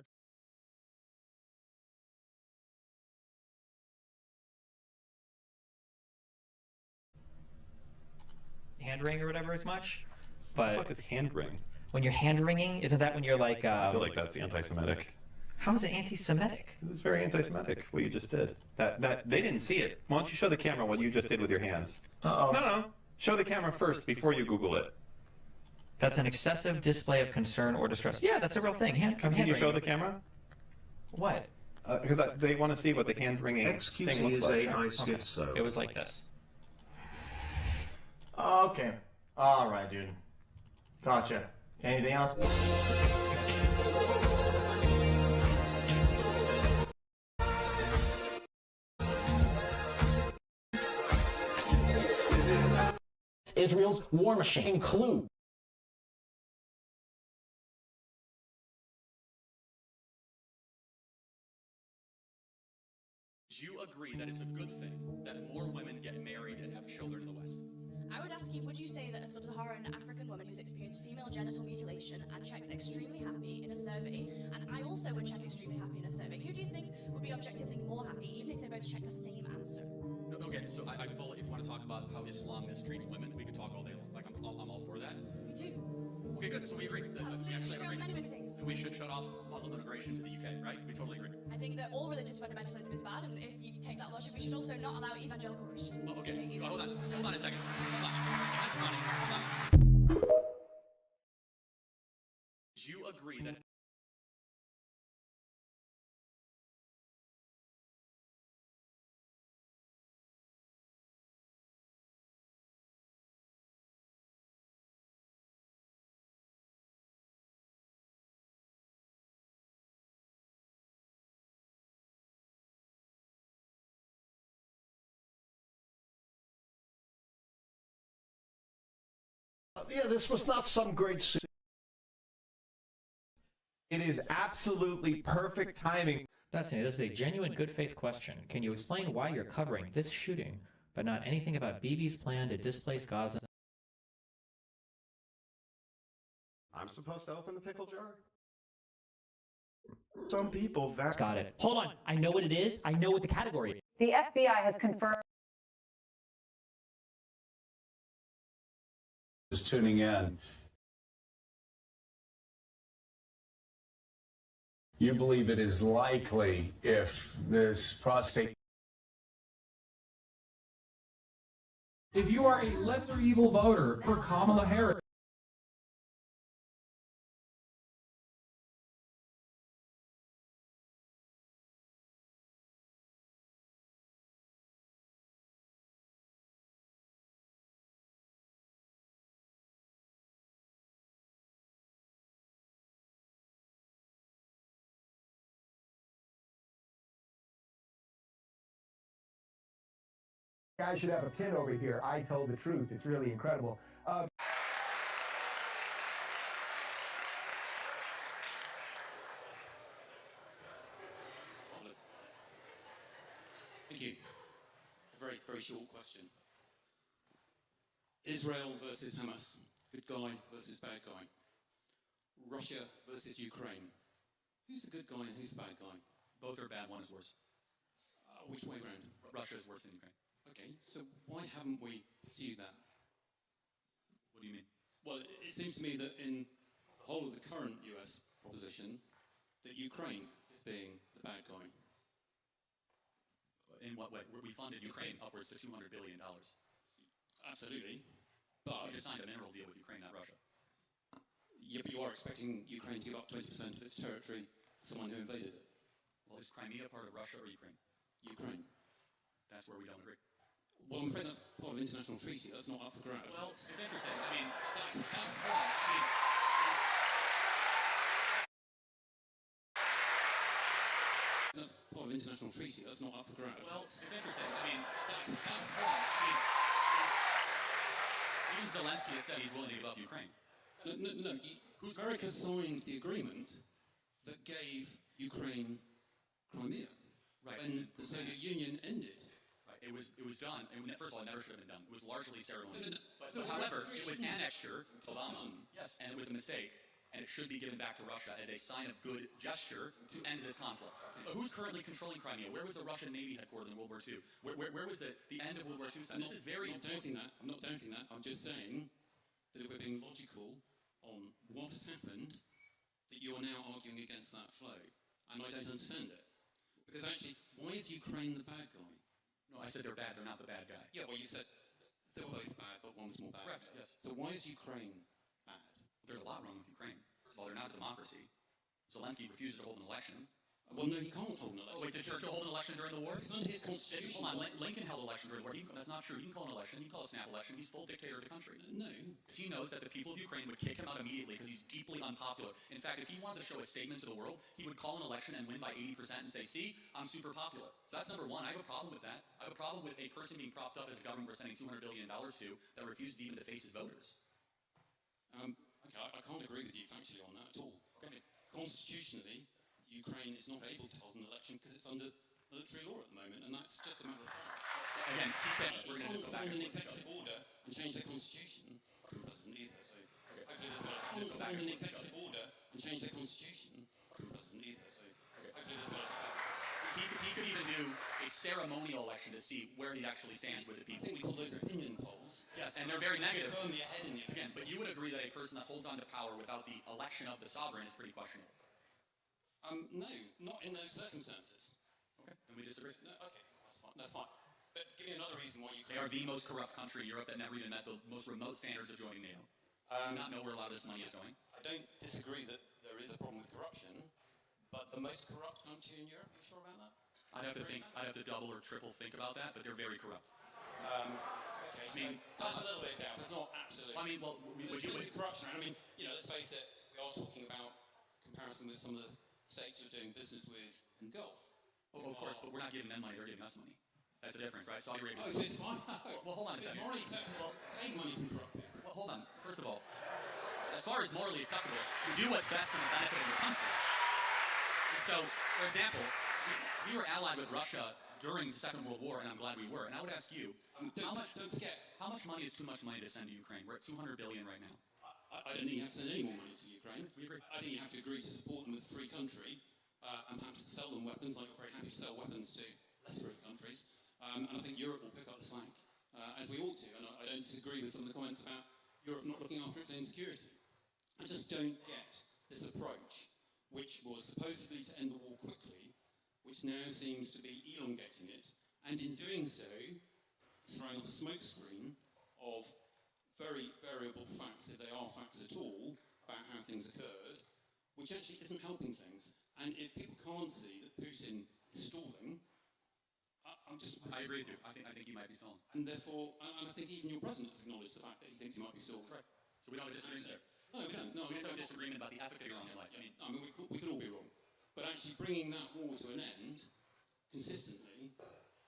hand ring or whatever as much. But what the fuck is hand ring? When you're hand wringing, isn't that when you're like... I feel like that's anti-Semitic. How is it anti-Semitic? Because it's very anti-Semitic, what you just did. That they didn't see it. Why don't you show the camera what you just did with your hands? Uh-oh. No. Show the camera first before you Google it. That's an excessive display of concern or distress. Yeah, that's a real thing. Can you show the camera? What? Because they want to see what the hand wringing thing looks like. Okay. It was like this. Okay. All right, dude. Gotcha. Anything else? Israel's war machine include Do you agree that it's a good thing that more women get married and have children in the West? I would ask you, would you say that a sub-Saharan African woman who's experienced female genital mutilation and checks extremely happy in a survey, and I also would check extremely happy in a survey, who do you think would be objectively more happy, even if they both check the same answer? No, okay, so I fully, if you want to talk about how Islam mistreats women, we could talk all day long. Like, I'm all for that. Me too. Okay, good, so we agree. Absolutely, We actually we agree on agree. many things. We should shut off Muslim immigration to the UK, right? We totally agree. I think that all religious fundamentalism is bad, and if you take that logic, we should also not allow evangelical Christians in the Okay, UK either. hold on a second. Hold on. That's funny. Hold on. Do you agree that Yeah, this was not some great. It is absolutely perfect timing. This is a genuine good faith question. Can you explain why you're covering this shooting, but not anything about Bibi's plan to displace Gaza? I'm supposed to open the pickle jar? Some people Got it. Hold on. I know what it is. I know what the category is. The FBI has confirmed. Is tuning in. You believe it is likely if this prostate. If you are a lesser evil voter for Kamala Harris, I should have a pin over here. I told the truth. It's really incredible. Thank you. A very, very short question. Israel versus Hamas. Good guy versus bad guy. Russia versus Ukraine. Who's the good guy and who's the bad guy? both are bad, one is worse? Which way round? Russia is worse than Ukraine. Okay, so why haven't we pursued that? What do you mean? Well, it seems to me that in the whole of the current US proposition, that Ukraine is being the bad guy. In what way? We funded Ukraine upwards to $200 billion. Absolutely. But we just signed a mineral deal with Ukraine, not Russia. Yeah, but you are expecting Ukraine to give up 20% of its territory to someone who invaded it. Well, is Crimea part of Russia or Ukraine? Ukraine. That's where we don't agree. Well, I'm afraid that's part of an international treaty. That's not up for grabs. Well, it's interesting. I mean, that's hold on. I mean, that's part of an international treaty. That's not up for grabs. well, it's interesting. I mean, that's hold on. I mean, even Zelensky has said he's willing to give up Ukraine. No. America signed the agreement that gave Ukraine Crimea. Right. When the Soviet Union ended. Right. It was done. First of all, it never should have been done. It was largely ceremonial. But however, it was annexure to Obama. Yes, and it was a mistake. And it should be given back to Russia as a sign of good gesture to end this conflict. But who's currently controlling Crimea? Where was the Russian Navy headquartered in World War II? Where was the end of World War II? This is very important. I'm not doubting that. I'm just saying that if we're being logical on what has happened, that you are now arguing against that flow. And I don't understand it. Because actually, why is Ukraine the bad guy? No, I said they're bad. They're not the bad guy. Yeah, well, you said they were both bad, but one's more bad. Correct, yes. So why is Ukraine bad? There's a lot wrong with Ukraine. First of all, they're not a democracy. Zelensky refuses to hold an election. Well, no, he can't hold an election. Oh, wait, did Churchill hold an election during the war? It's under his constitution. Hold on, Lincoln held an election during the war. That's not true. He can call an election. He can call a snap election. He's full dictator of the country. No. Because he knows that the people of Ukraine would kick him out immediately because he's deeply unpopular. In fact, if he wanted to show a statement to the world, he would call an election and win by 80% and say, see, I'm super popular. So that's number one. I have a problem with that. I have a problem with a person being propped up as a government we're sending $200 billion to that refuses even to face his voters. Okay, I can't agree with you factually on that at all. Okay. Constitutionally, Ukraine is not able to hold an election because it's under military law at the moment, and that's just a matter of fact. Again, we're going to just go back sign an executive order and change their constitution. I couldn't president either, so hopefully this will sign an executive order and change their constitution. I couldn't president either, so hopefully this will. He could even do a ceremonial election to see where he actually stands with the people. I think we call those opinion polls. Yes, and they're very negative. Firmly ahead in the Again, but you would agree that a person that holds on to power without the election of the sovereign is pretty questionable. No, not in those circumstances. Okay, then we disagree. No, okay, that's fine. That's fine. But give me another reason why you. They are the most corrupt country in Europe that never even met the most remote standards of joining NATO. Do not know where a lot of this money is going. I don't disagree that there is a problem with corruption, but the most corrupt country in Europe. Are you sure about that? I'd have to think. I'd have to double or triple think about that, but they're very corrupt. Okay, so that's a little bit down. It's not absolutely. I mean, well, would you? Corruption. I mean, let's face it. We are talking about comparison with some of the states you're doing business with in Gulf. Oh, of course, but we're not giving them money, they're giving us money. That's the difference, right? Saudi Arabia. Oh, so it's fine. Well, hold on a It's second. morally acceptable to take money from corrupt people. Well, hold on. First of all, as far as morally acceptable, you do what's best for the benefit of your country. And so, for example, we were allied with Russia during the Second World War, and I'm glad we were. And I would ask you, don't forget, how much money is too much money to send to Ukraine? We're at $200 billion right now. I don't think you have to send any more money to Ukraine. We agree. I think you have to agree to support them as a free country, and perhaps to sell them weapons, like you're very happy to sell weapons to less free countries. And I think Europe will pick up the slack, as we ought to. And I don't disagree with some of the comments about Europe not looking after its own security. I just don't get this approach, which was supposedly to end the war quickly, which now seems to be elongating it, and in doing so, throwing up a smokescreen of very variable facts, if they are facts at all, about how things occurred, which actually isn't helping things. And if people can't see that Putin is stalling, I agree with you. I think he might be stalling. And therefore, and I think even your president has acknowledged the fact that he thinks he might be stalling. That's right. So we don't have a disagreement there. No, we don't. No, we just have a disagreement about the efficacy of your life. I mean, we could all be wrong. But actually bringing that war to an end consistently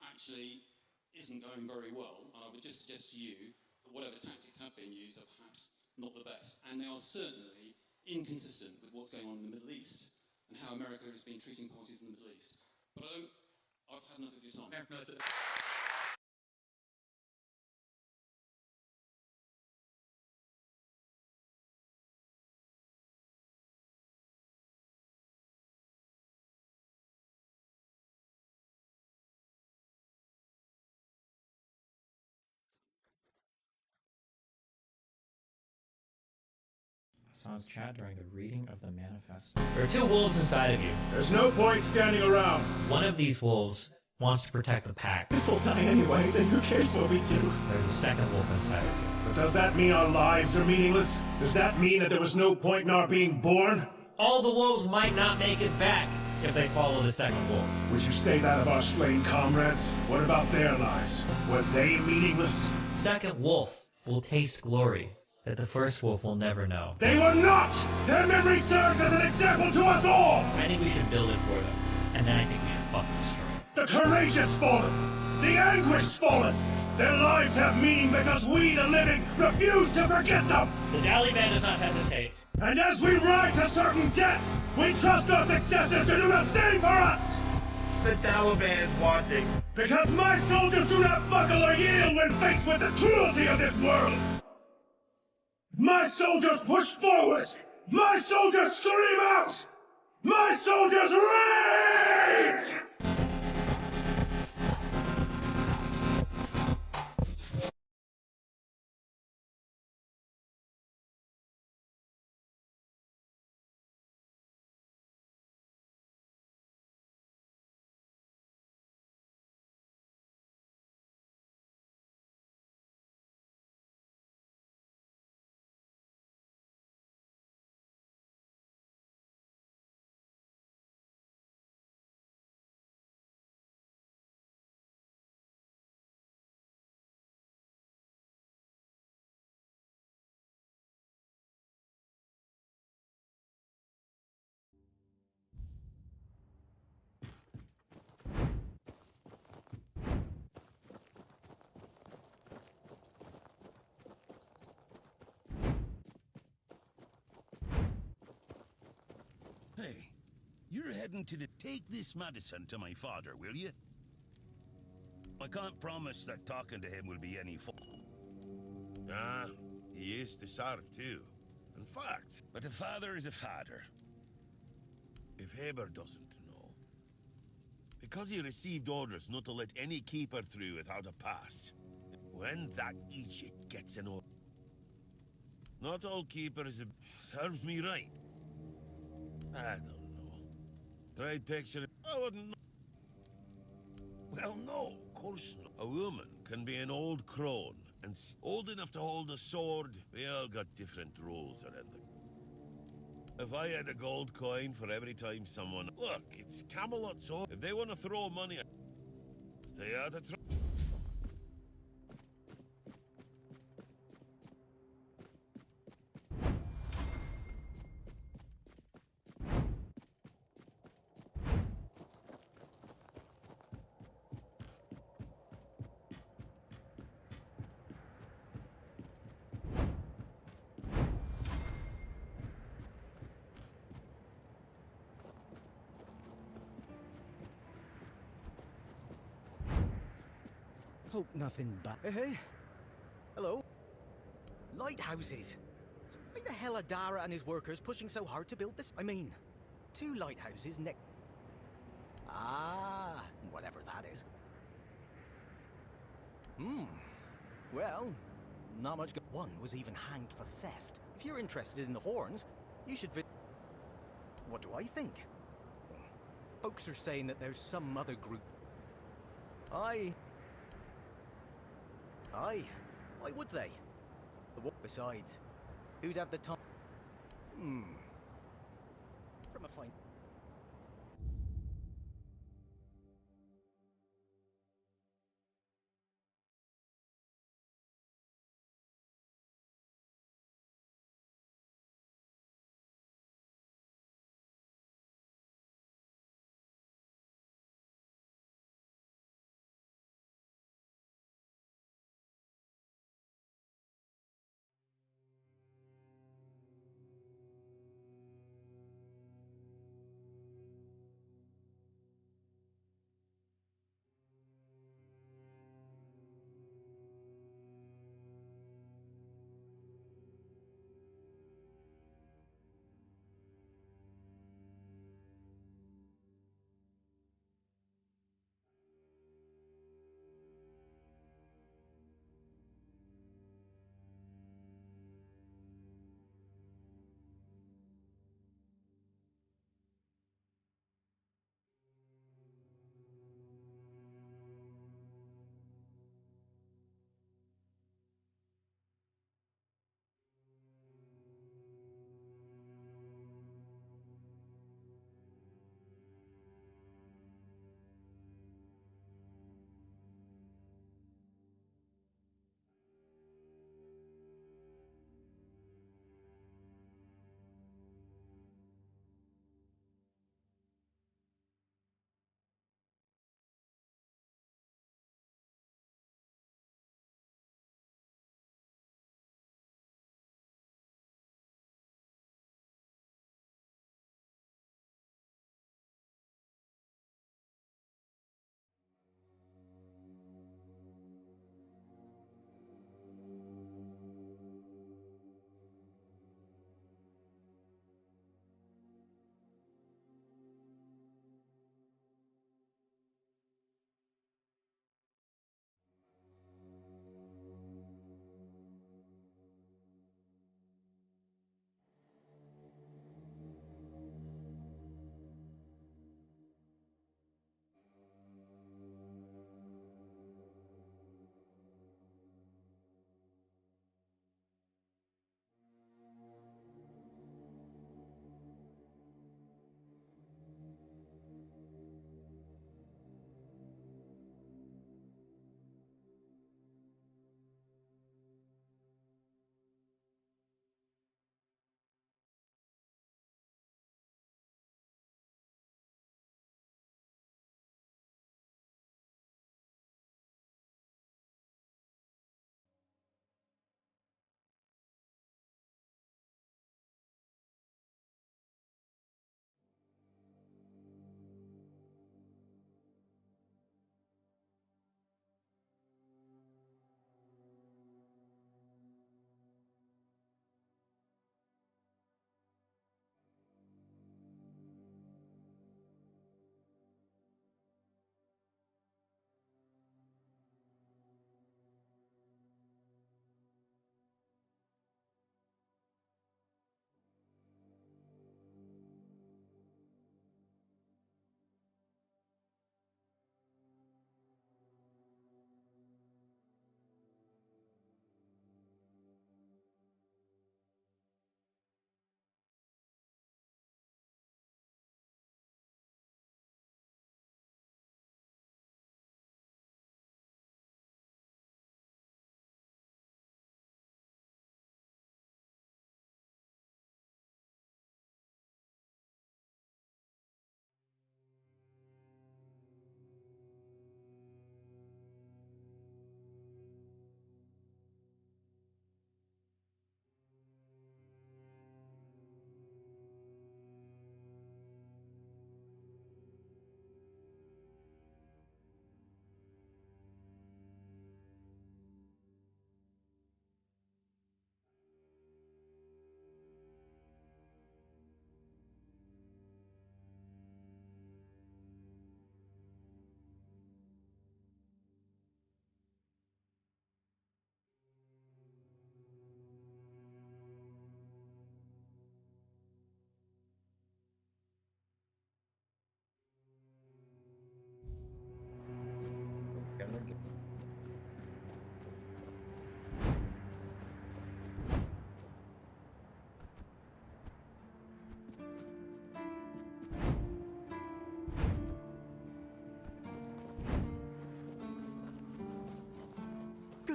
actually isn't going very well. And I would just suggest to you that whatever tactics have been used are perhaps not the best. And they are certainly inconsistent with what's going on in the Middle East and how America has been treating parties in the Middle East. But I've had enough of your time. No, that's it. I saw his chat during the reading of the manifesto. There are two wolves inside of you. There's no point standing around. One of these wolves wants to protect the pack. If we'll die anyway, then who cares what we do? There's a second wolf inside of you. But does that mean our lives are meaningless? Does that mean that there was no point in our being born? All the wolves might not make it back if they follow the second wolf. Would you say that of our slain comrades? What about their lives? Were they meaningless? Second wolf will taste glory that the first wolf will never know. They were not! Their memory serves as an example to us all! I think we should build it for them, and then I think we should fucking destroy it. The courageous fallen! The anguished fallen! Their lives have meaning because we, the living, refuse to forget them! The Taliban does not hesitate. And as we ride to certain death, we trust our successors to do the same for us! The Taliban is watching. Because my soldiers do not buckle or yield when faced with the cruelty of this world! My soldiers push forward! My soldiers scream out! My soldiers rage! You're heading to the... Take this medicine to my father, will you? I can't promise that talking to him will be any fun. Ah, he is to serve too. In fact, but a father is a father. If Haber doesn't know, because he received orders not to let any keeper through without a pass, when that idiot gets an order, not all keepers serves me right. I don't know. Try picture it. I wouldn't know. Well, no, of course not. A woman can be an old crone and old enough to hold a sword. We all got different roles around the... If I had a gold coin for every time someone... Look, it's Camelot's own. If they want to throw money... Stay out of trouble. Hope nothing but... Hey? Hello? Lighthouses. Why the hell are Dara and his workers pushing so hard to build this? I mean, 2 lighthouses next... Ah, whatever that is. Well, not much... One was even hanged for theft. If you're interested in the horns, you should... What do I think? Folks are saying that there's some other group... Aye, why would they? Besides, who'd have the time? From a fine...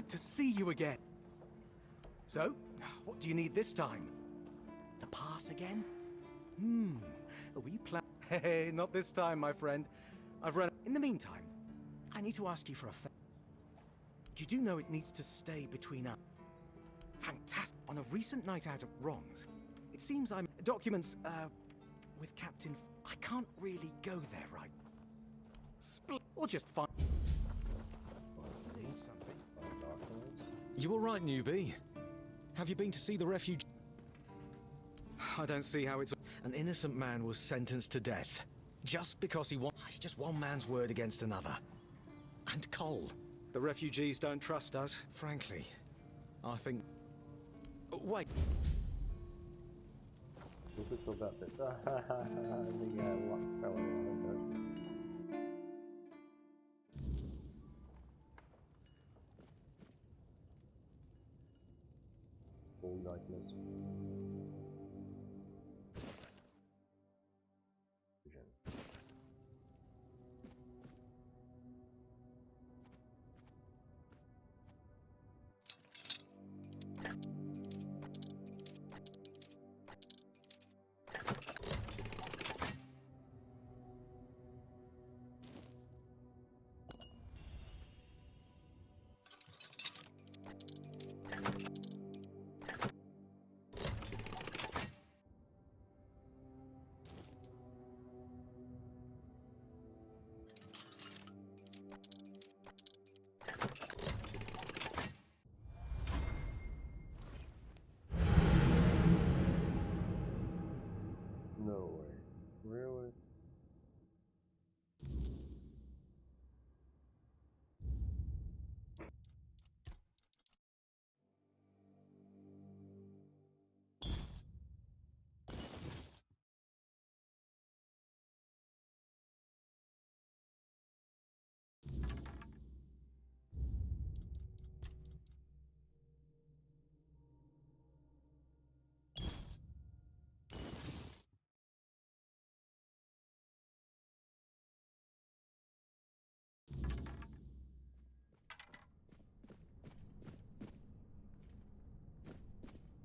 Good to see you again. So, what do you need this time? The pass again? Are we Hey, not this time, my friend. I've run... In the meantime, I need to ask you for a favor. You do know it needs to stay between us. Fantastic. On a recent night out at Wrongs, it seems I'm... Documents, with Captain... I can't really go there, right? Split... Or just find... Need something. You all right, newbie? Have you been to see the refuge? I don't see how it's... An innocent man was sentenced to death. Just because he won... It's just one man's word against another. And Cole. The refugees don't trust us. Frankly, I think... Wait. about this. The luck fell around. All nightmares. No way. Really?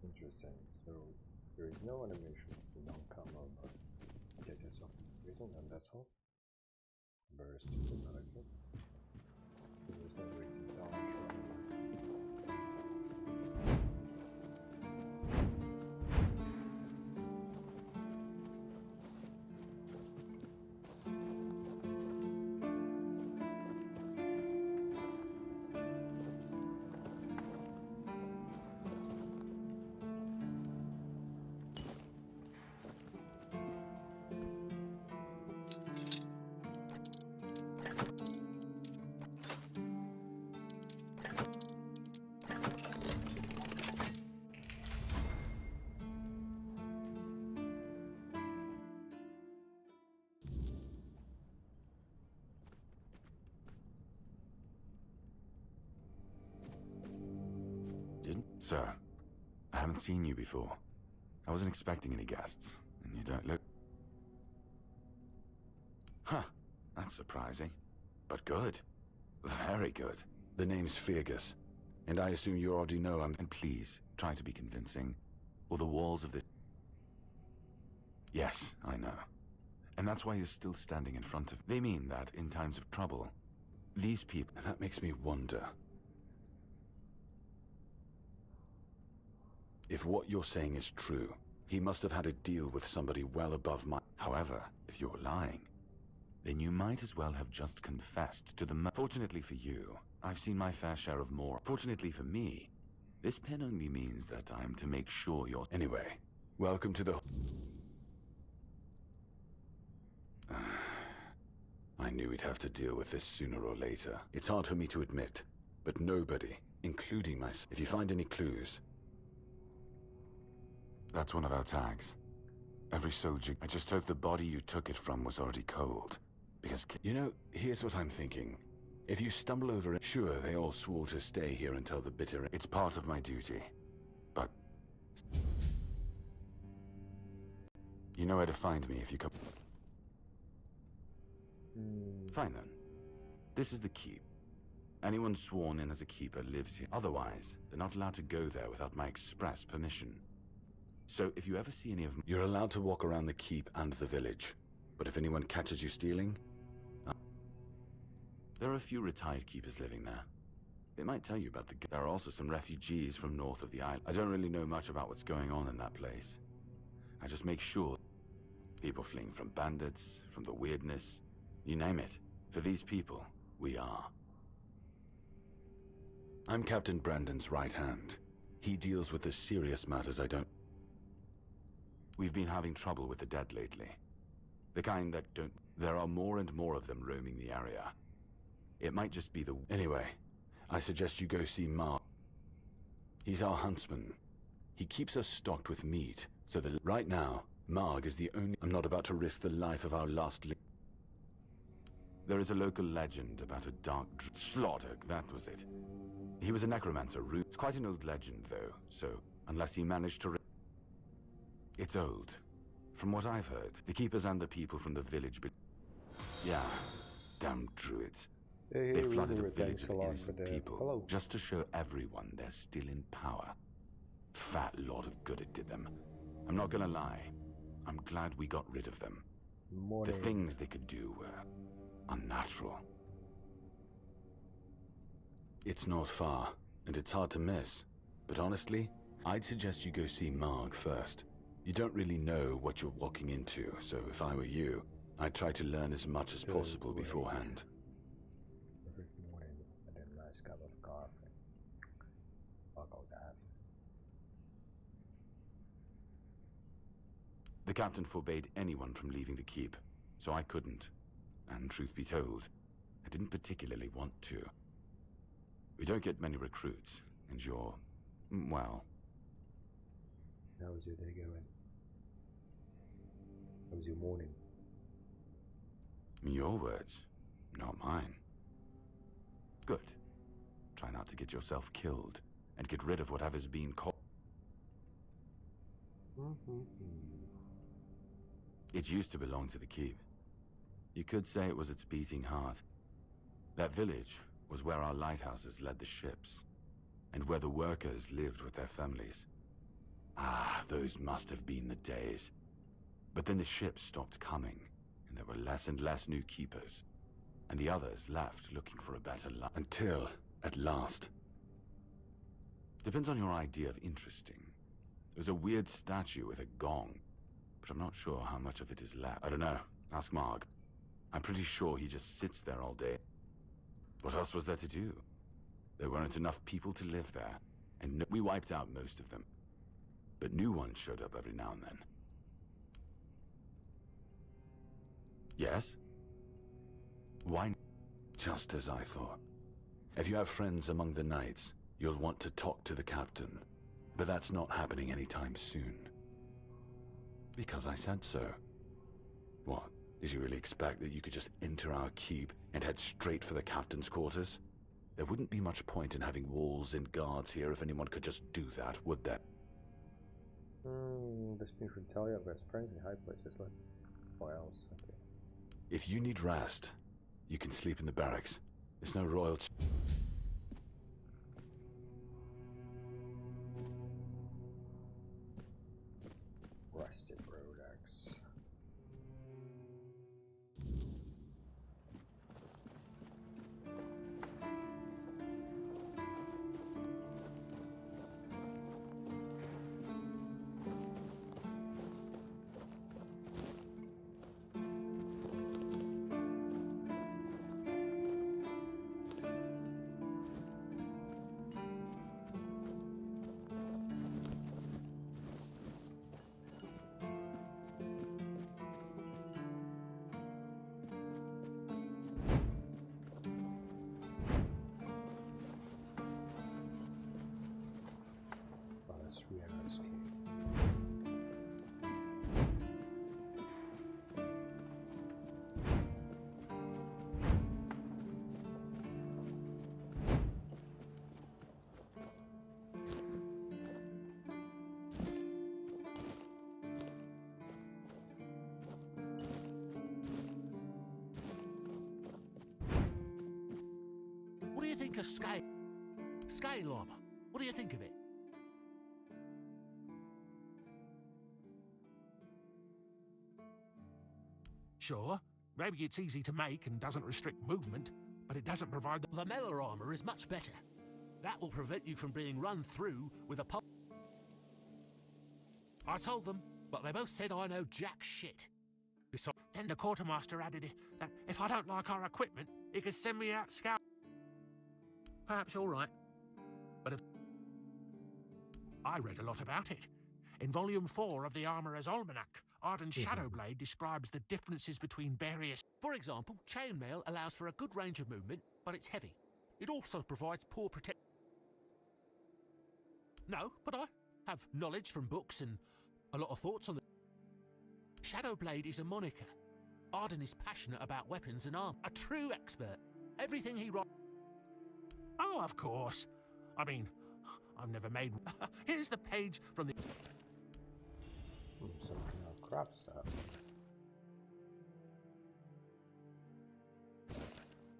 Interesting. So there is no animation to non-camera, but it is some reason, and that's all. Very stupid, but okay. There is no way to tell I'm sure. Sir, I haven't seen you before. I wasn't expecting any guests, and you don't look... Huh, that's surprising. But good. Very good. The name's Fergus, and I assume you already know I'm... And please, try to be convincing, or the walls of the... Yes, I know. And that's why you're still standing in front of... They mean that in times of trouble. These people... That makes me wonder... If what you're saying is true, he must have had a deal with somebody well above my... However, if you're lying, then you might as well have just confessed to the... Fortunately for you, I've seen my fair share of more. Fortunately for me, this pen only means that I'm to make sure you're... Anyway, welcome to the... I knew we'd have to deal with this sooner or later. It's hard for me to admit, but nobody, including myself... If you find any clues... That's one of our tags. Every soldier... I just hope the body you took it from was already cold. Because... You know, here's what I'm thinking. If you stumble over it... Sure, they all swore to stay here until the bitter... It's part of my duty. But... You know where to find me if you come... Fine then. This is the keep. Anyone sworn in as a keeper lives here. Otherwise, they're not allowed to go there without my express permission. So if you ever see any of them, you're allowed to walk around the keep and the village. But if anyone catches you stealing, there are a few retired keepers living there. They might tell you about there are also some refugees from north of the island. I don't really know much about what's going on in that place. I just make sure people fleeing from bandits, from the weirdness, you name it. For these people, we are. I'm Captain Brandon's right hand. He deals with the serious matters I don't. We've been having trouble with the dead lately. The kind that don't. There are more and more of them roaming the area. It might just be the. Anyway, I suggest you go see Mark. He's our huntsman. He keeps us stocked with meat, so that right now, Marg is the only. I'm not about to risk the life of our last. There is a local legend about a dark slaughter. That was it. He was a necromancer. It's quite an old legend, though. So unless he managed to. It's old. From what I've heard, the keepers and the people from the village. Yeah, damn druids. They flooded a village of innocent people just to show everyone they're still in power. Fat lot of good it did them. I'm not gonna lie. I'm glad we got rid of them. The things they could do were unnatural. It's not far, and it's hard to miss. But honestly, I'd suggest you go see Marg first. You don't really know what you're walking into, so if I were you, I'd try to learn as much as possible beforehand. Every morning, and a nice cup of coffee. Fuck all that. The captain forbade anyone from leaving the keep, so I couldn't. And truth be told, I didn't particularly want to. We don't get many recruits, and you're, well... How was your day going? How was your morning? Your words, not mine. Good. Try not to get yourself killed, and get rid of whatever's been caught. It used to belong to the keep. You could say it was its beating heart. That village was where our lighthouses led the ships, and where the workers lived with their families. Ah, those must have been the days. But then the ships stopped coming, and there were less and less new keepers, and the others left looking for a better life. Until, at last... Depends on your idea of interesting. There's a weird statue with a gong, but I'm not sure how much of it is left. I don't know. Ask Marg. I'm pretty sure he just sits there all day. What else was there to do? There weren't enough people to live there, and we wiped out most of them. But new ones showed up every now and then. Yes? Why? Just as I thought. If you have friends among the knights, you'll want to talk to the captain. But that's not happening anytime soon. Because I said so. What? Did you really expect that you could just enter our keep and head straight for the captain's quarters? There wouldn't be much point in having walls and guards here if anyone could just do that, would there? This being from Talia, I've got friends in high places, like, what else? Okay. If you need rest, you can sleep in the barracks. There's no royal... Rusted Rolex. think of scale armor? What do you think of it? Sure, maybe it's easy to make and doesn't restrict movement, but it doesn't provide the lamellar armor is much better. That will prevent you from being run through with a pulse. I told them, but they both said I know jack shit. Besides, then the quartermaster added that if I don't like our equipment, he could send me out scout. Perhaps you're right, but if I read a lot about it. In Volume 4 of the Armourer's Almanac, Arden Shadowblade describes the differences between various... For example, chainmail allows for a good range of movement, but it's heavy. It also provides poor protection. No, but I have knowledge from books and a lot of thoughts on the... Shadowblade is a moniker. Arden is passionate about weapons and armor. A true expert. Everything he writes... Oh, of course. I mean, I've never made... Here's the page from the... Some kind of crap stuff.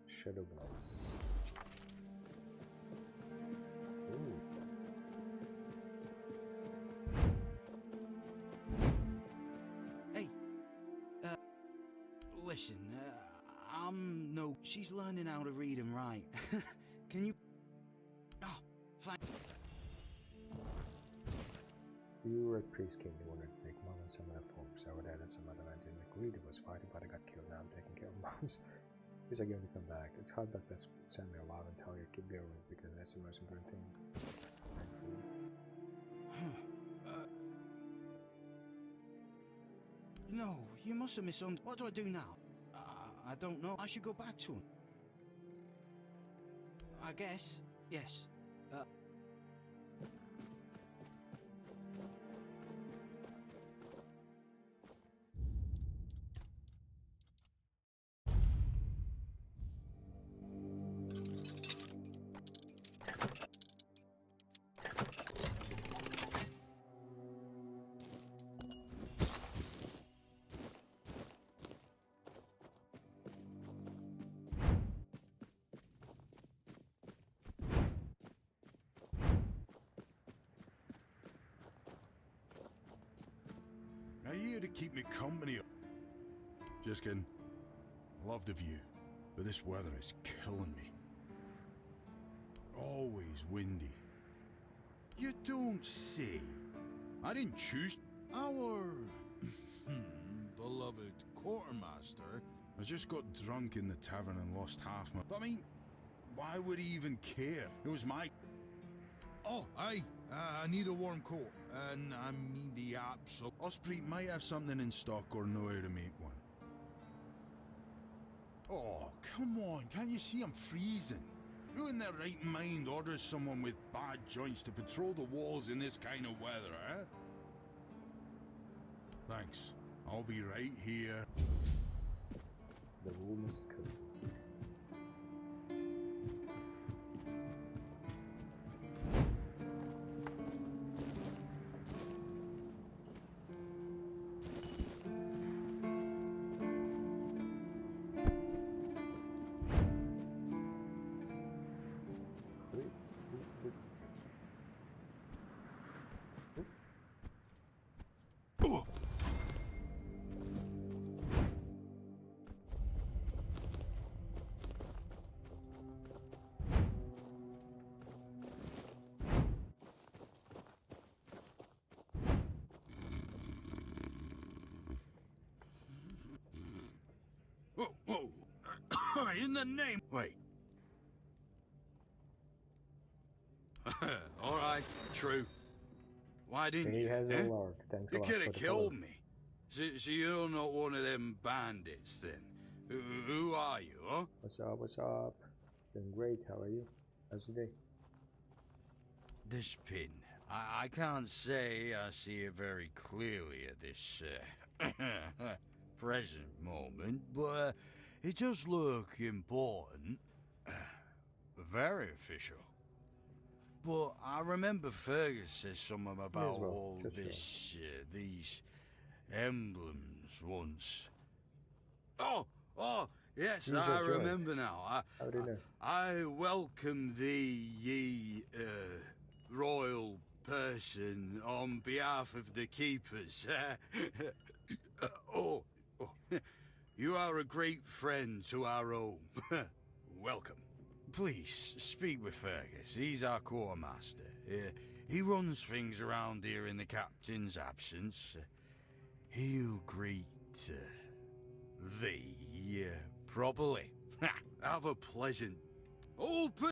Shadow blades. Hey, listen, I'm no... She's learning how to read and write. Can you... Oh, thanks. You were at Priest King, you wanted to take Mon and some of the folks. I would add some other I didn't agree. There was fighting, but I got killed. Now I'm taking care of Mons. Because I'm going to come back. It's hard, but let's send me alive and tell you keep going because that's the most important thing. No, you must have misunderstood. What do I do now? I don't know. I should go back to him. I guess. Yes. Are you here to keep me company? Just kidding. Love the view, but this weather is killing me. Always windy. You don't say. I didn't choose. Our beloved quartermaster has just got drunk in the tavern and lost half my... But I mean, why would he even care? It was my... Oh, aye. I need a warm coat, and I mean the absolute... Osprey might have something in stock or know how to make one. Oh, come on, can't you see I'm freezing? Who in their right mind orders someone with bad joints to patrol the walls in this kind of weather, eh? Thanks. I'll be right here. The room is cold. Whoa! In the name... Wait. Alright, true. Why didn't he you? has a lark. Thanks a You lot could for have the killed follow. me. So you're not one of them bandits, then? Who are you, huh? What's up, what's up? Doing great, how are you? How's your day? This pin. I can't say I see it very clearly at this present moment, but it does look important. Very official. But I remember Fergus said something about all this, these emblems once. Oh, Yes, You I just joined. remember now. How do you know? I welcome thee, ye royal person, on behalf of the keepers. Oh, you are a great friend to our home. Welcome. Please, speak with Fergus. He's our quartermaster. He runs things around here in the captain's absence. He'll greet thee properly. Have a pleasant... Open...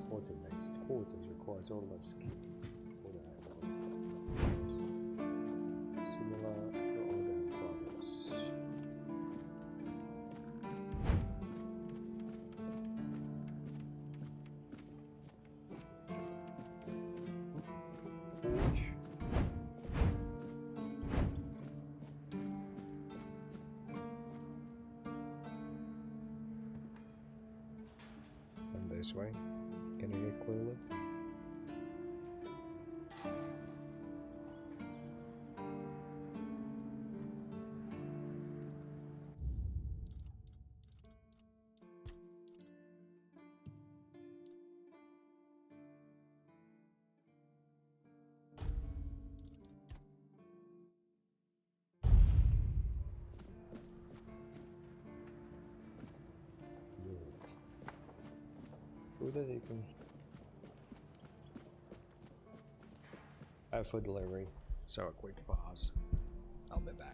Quarters. Quarters requires all of us key. Similar to order in progress. And this way. Can you hear clearly? Who does you can for delivery, so a quick pause. I'll be back.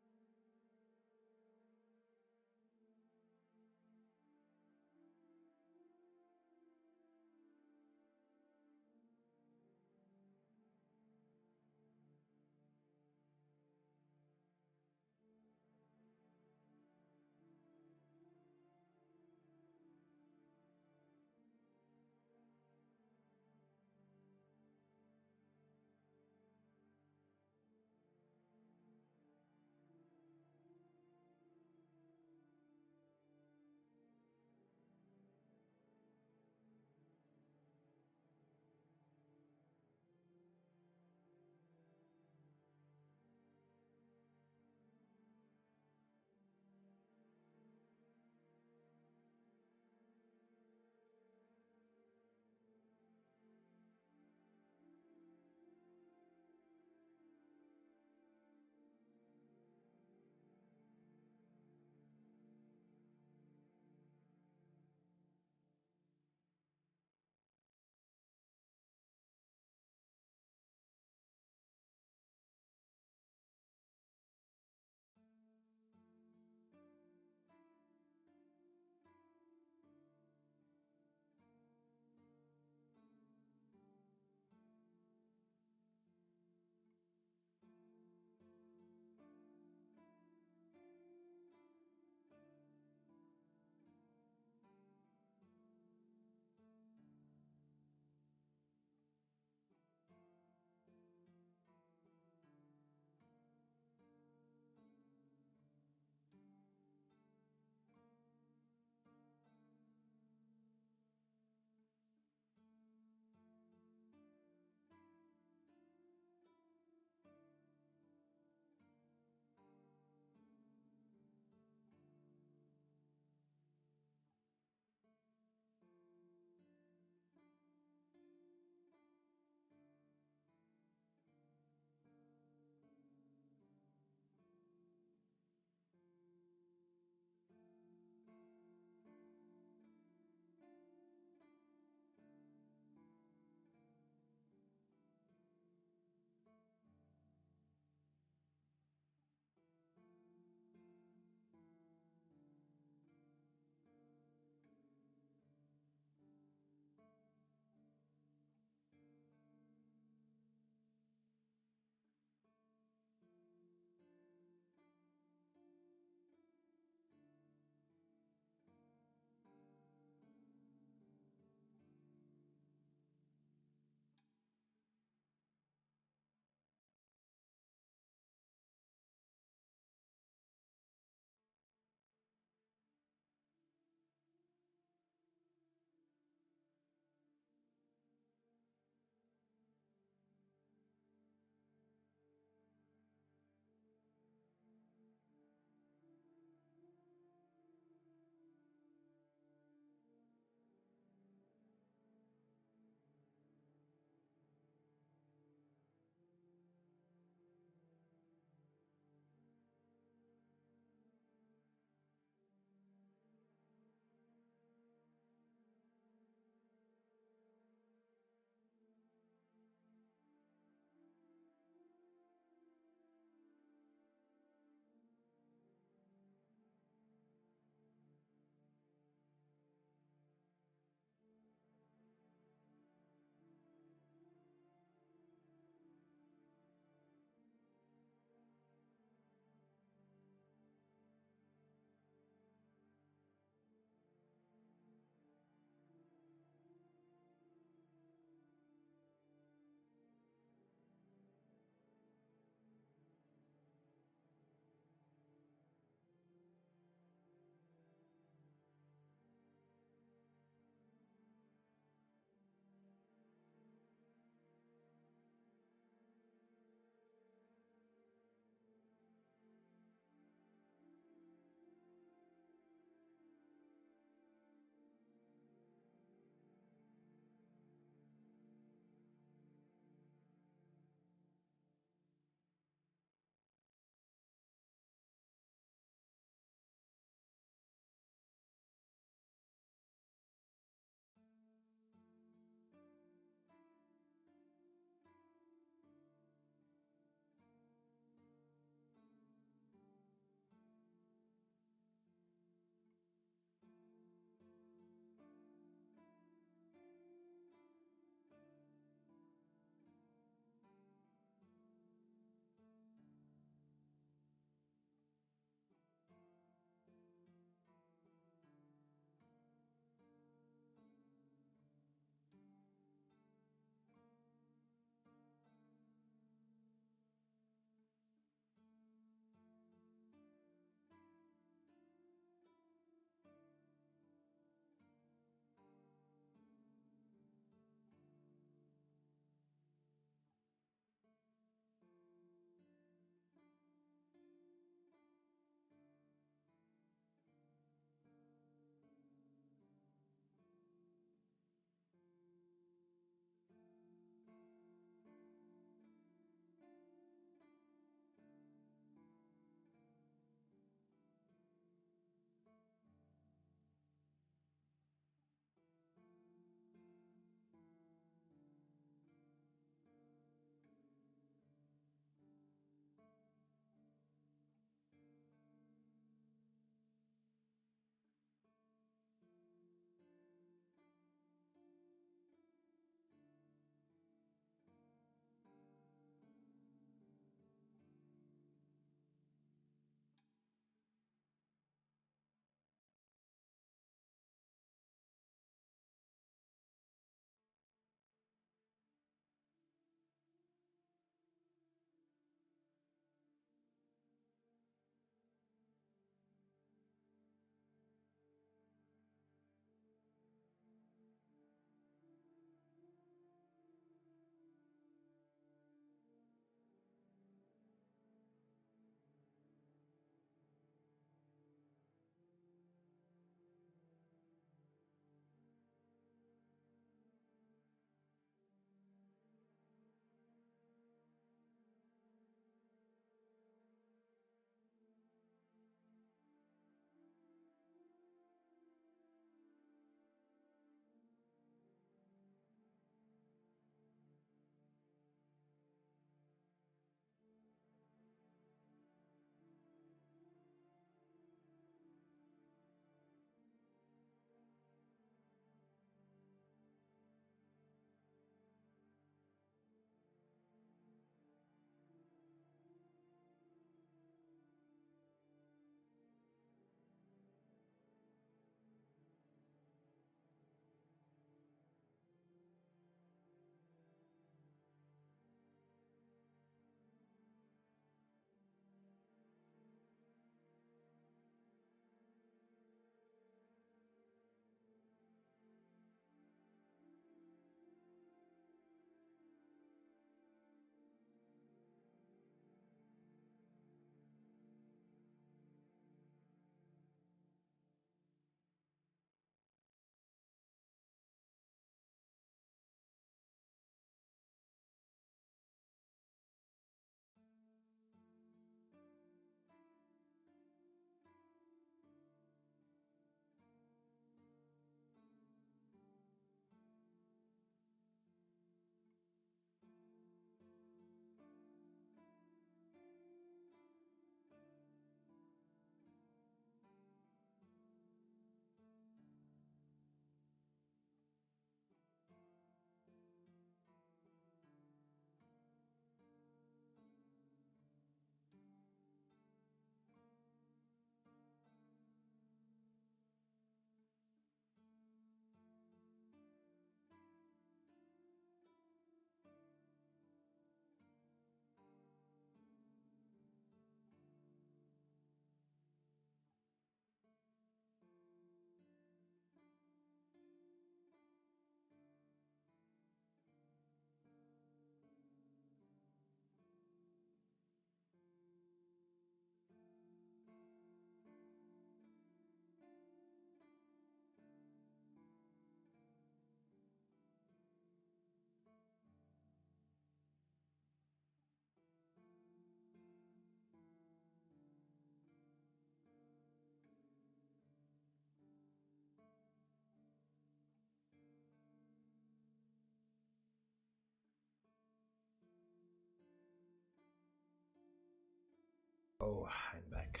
Oh, I'm back.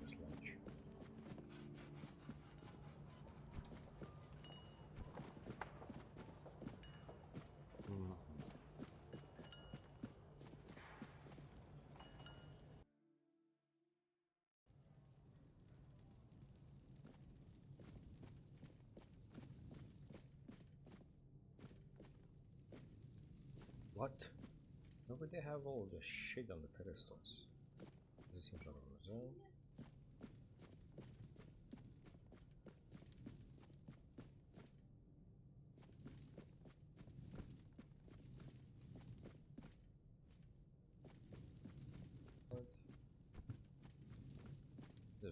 Let's launch. What? Why would they have all the shit on the pedestals? This is not a zone. What? The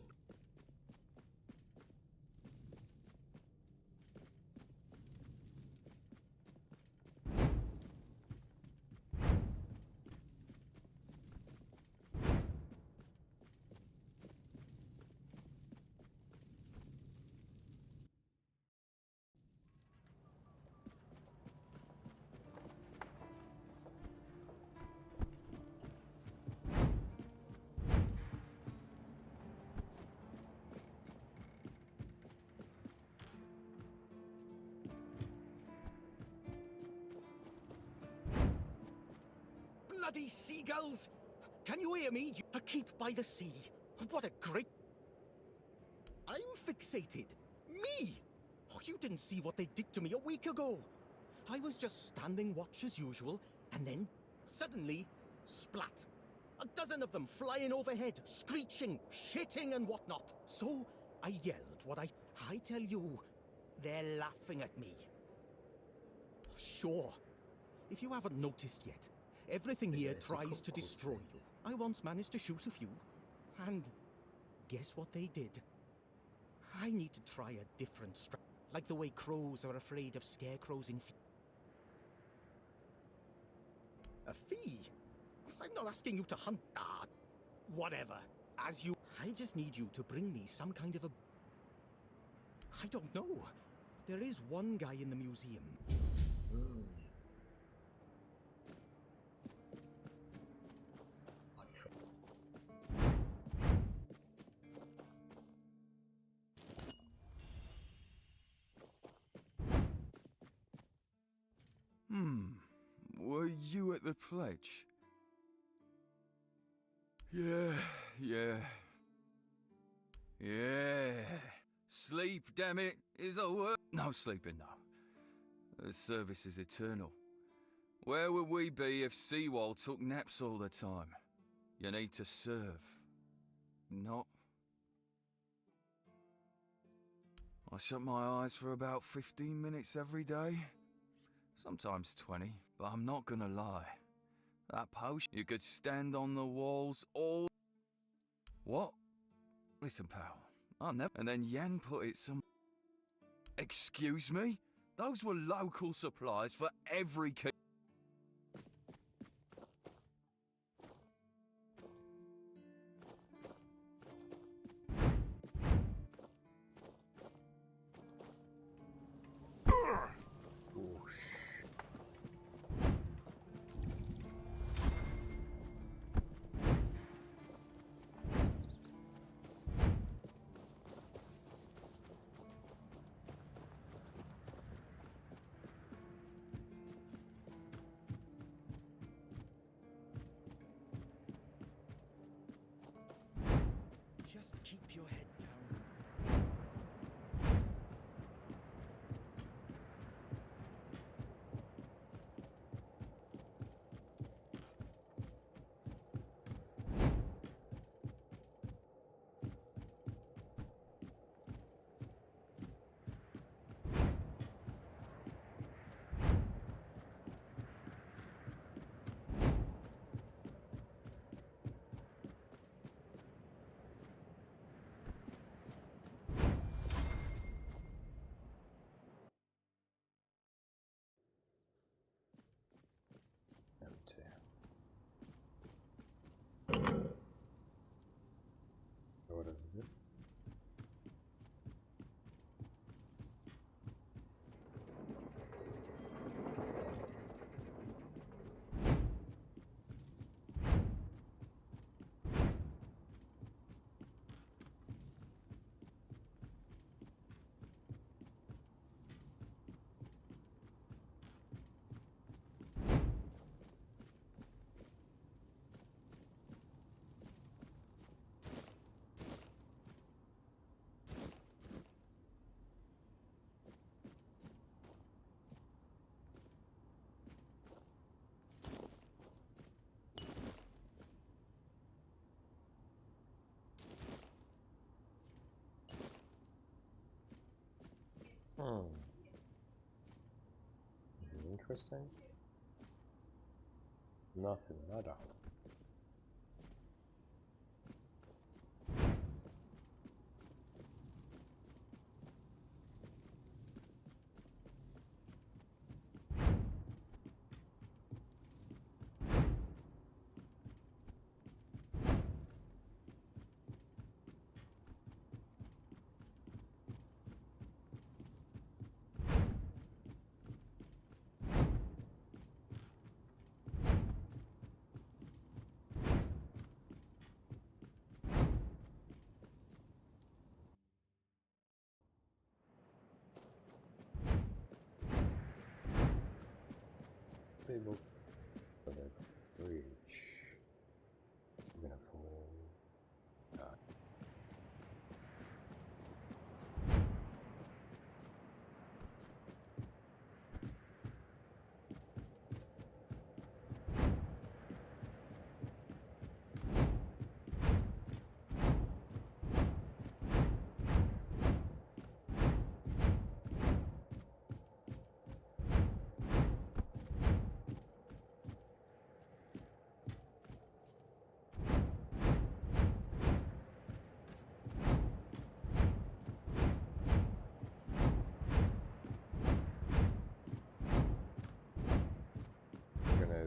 Bloody seagulls! Can you hear me? A keep by the sea. What a great... I'm fixated. Me! Oh, you didn't see what they did to me a week ago. I was just standing watch as usual, and then, suddenly, splat. A dozen of them flying overhead, screeching, shitting and whatnot. So, I yelled what I tell you, they're laughing at me. Sure. If you haven't noticed yet, everything here tries to destroy you. I once managed to shoot a few, and guess what they did? I need to try a different strategy, like the way crows are afraid of scarecrows in a fee? I'm not asking you to hunt. Whatever. As you... I just need you to bring me some kind of a... I don't know. There is one guy in the museum. Were you at the pledge? Yeah. Sleep, damn it, is a word. No sleeping, no. The service is eternal. Where would we be if Seawall took naps all the time? You need to serve. Not... I shut my eyes for about 15 minutes every day. Sometimes 20, but I'm not gonna lie. That potion, you could stand on the walls all... What? Listen, pal, I never... And then Yan put it some... Excuse me? Those were local supplies for every key. Is it interesting? Nothing, nada. People for the bridge. We're gonna fall.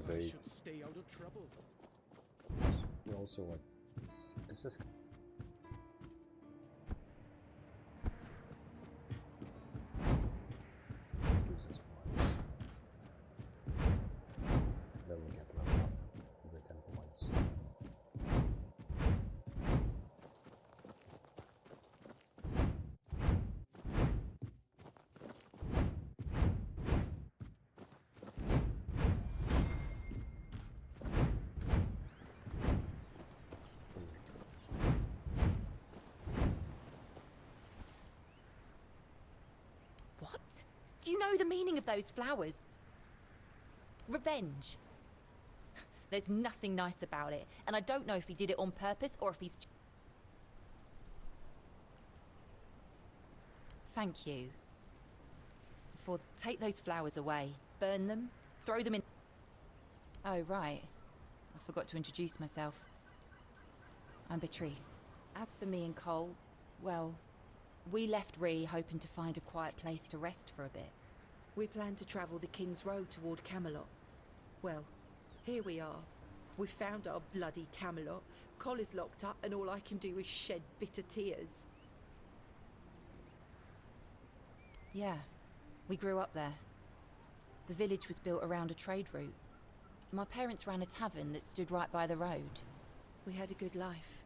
I should stay out of trouble. We also like is this gives us points. Then we get level up every 10 points. What? Do you know the meaning of those flowers? Revenge. There's nothing nice about it, and I don't know if he did it on purpose or if he's... Thank you. Take those flowers away. Burn them. Throw them in... Oh, right. I forgot to introduce myself. I'm Beatrice. As for me and Cole, well, we left Ree hoping to find a quiet place to rest for a bit. We plan to travel the King's Road toward Camelot. Well, here we are. We found our bloody Camelot. Cole is locked up and all I can do is shed bitter tears. Yeah, we grew up there. The village was built around a trade route. My parents ran a tavern that stood right by the road. We had a good life.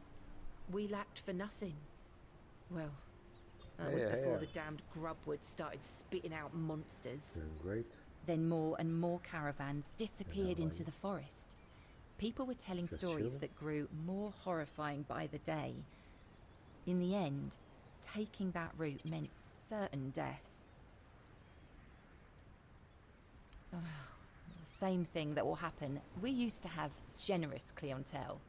We lacked for nothing. Well, that was before the damned grubwood started spitting out monsters. Doing great. Then more and more caravans disappeared into the forest. People were telling stories that grew more horrifying by the day. In the end, taking that route meant certain death. The same thing that will happen. We used to have generous clientele.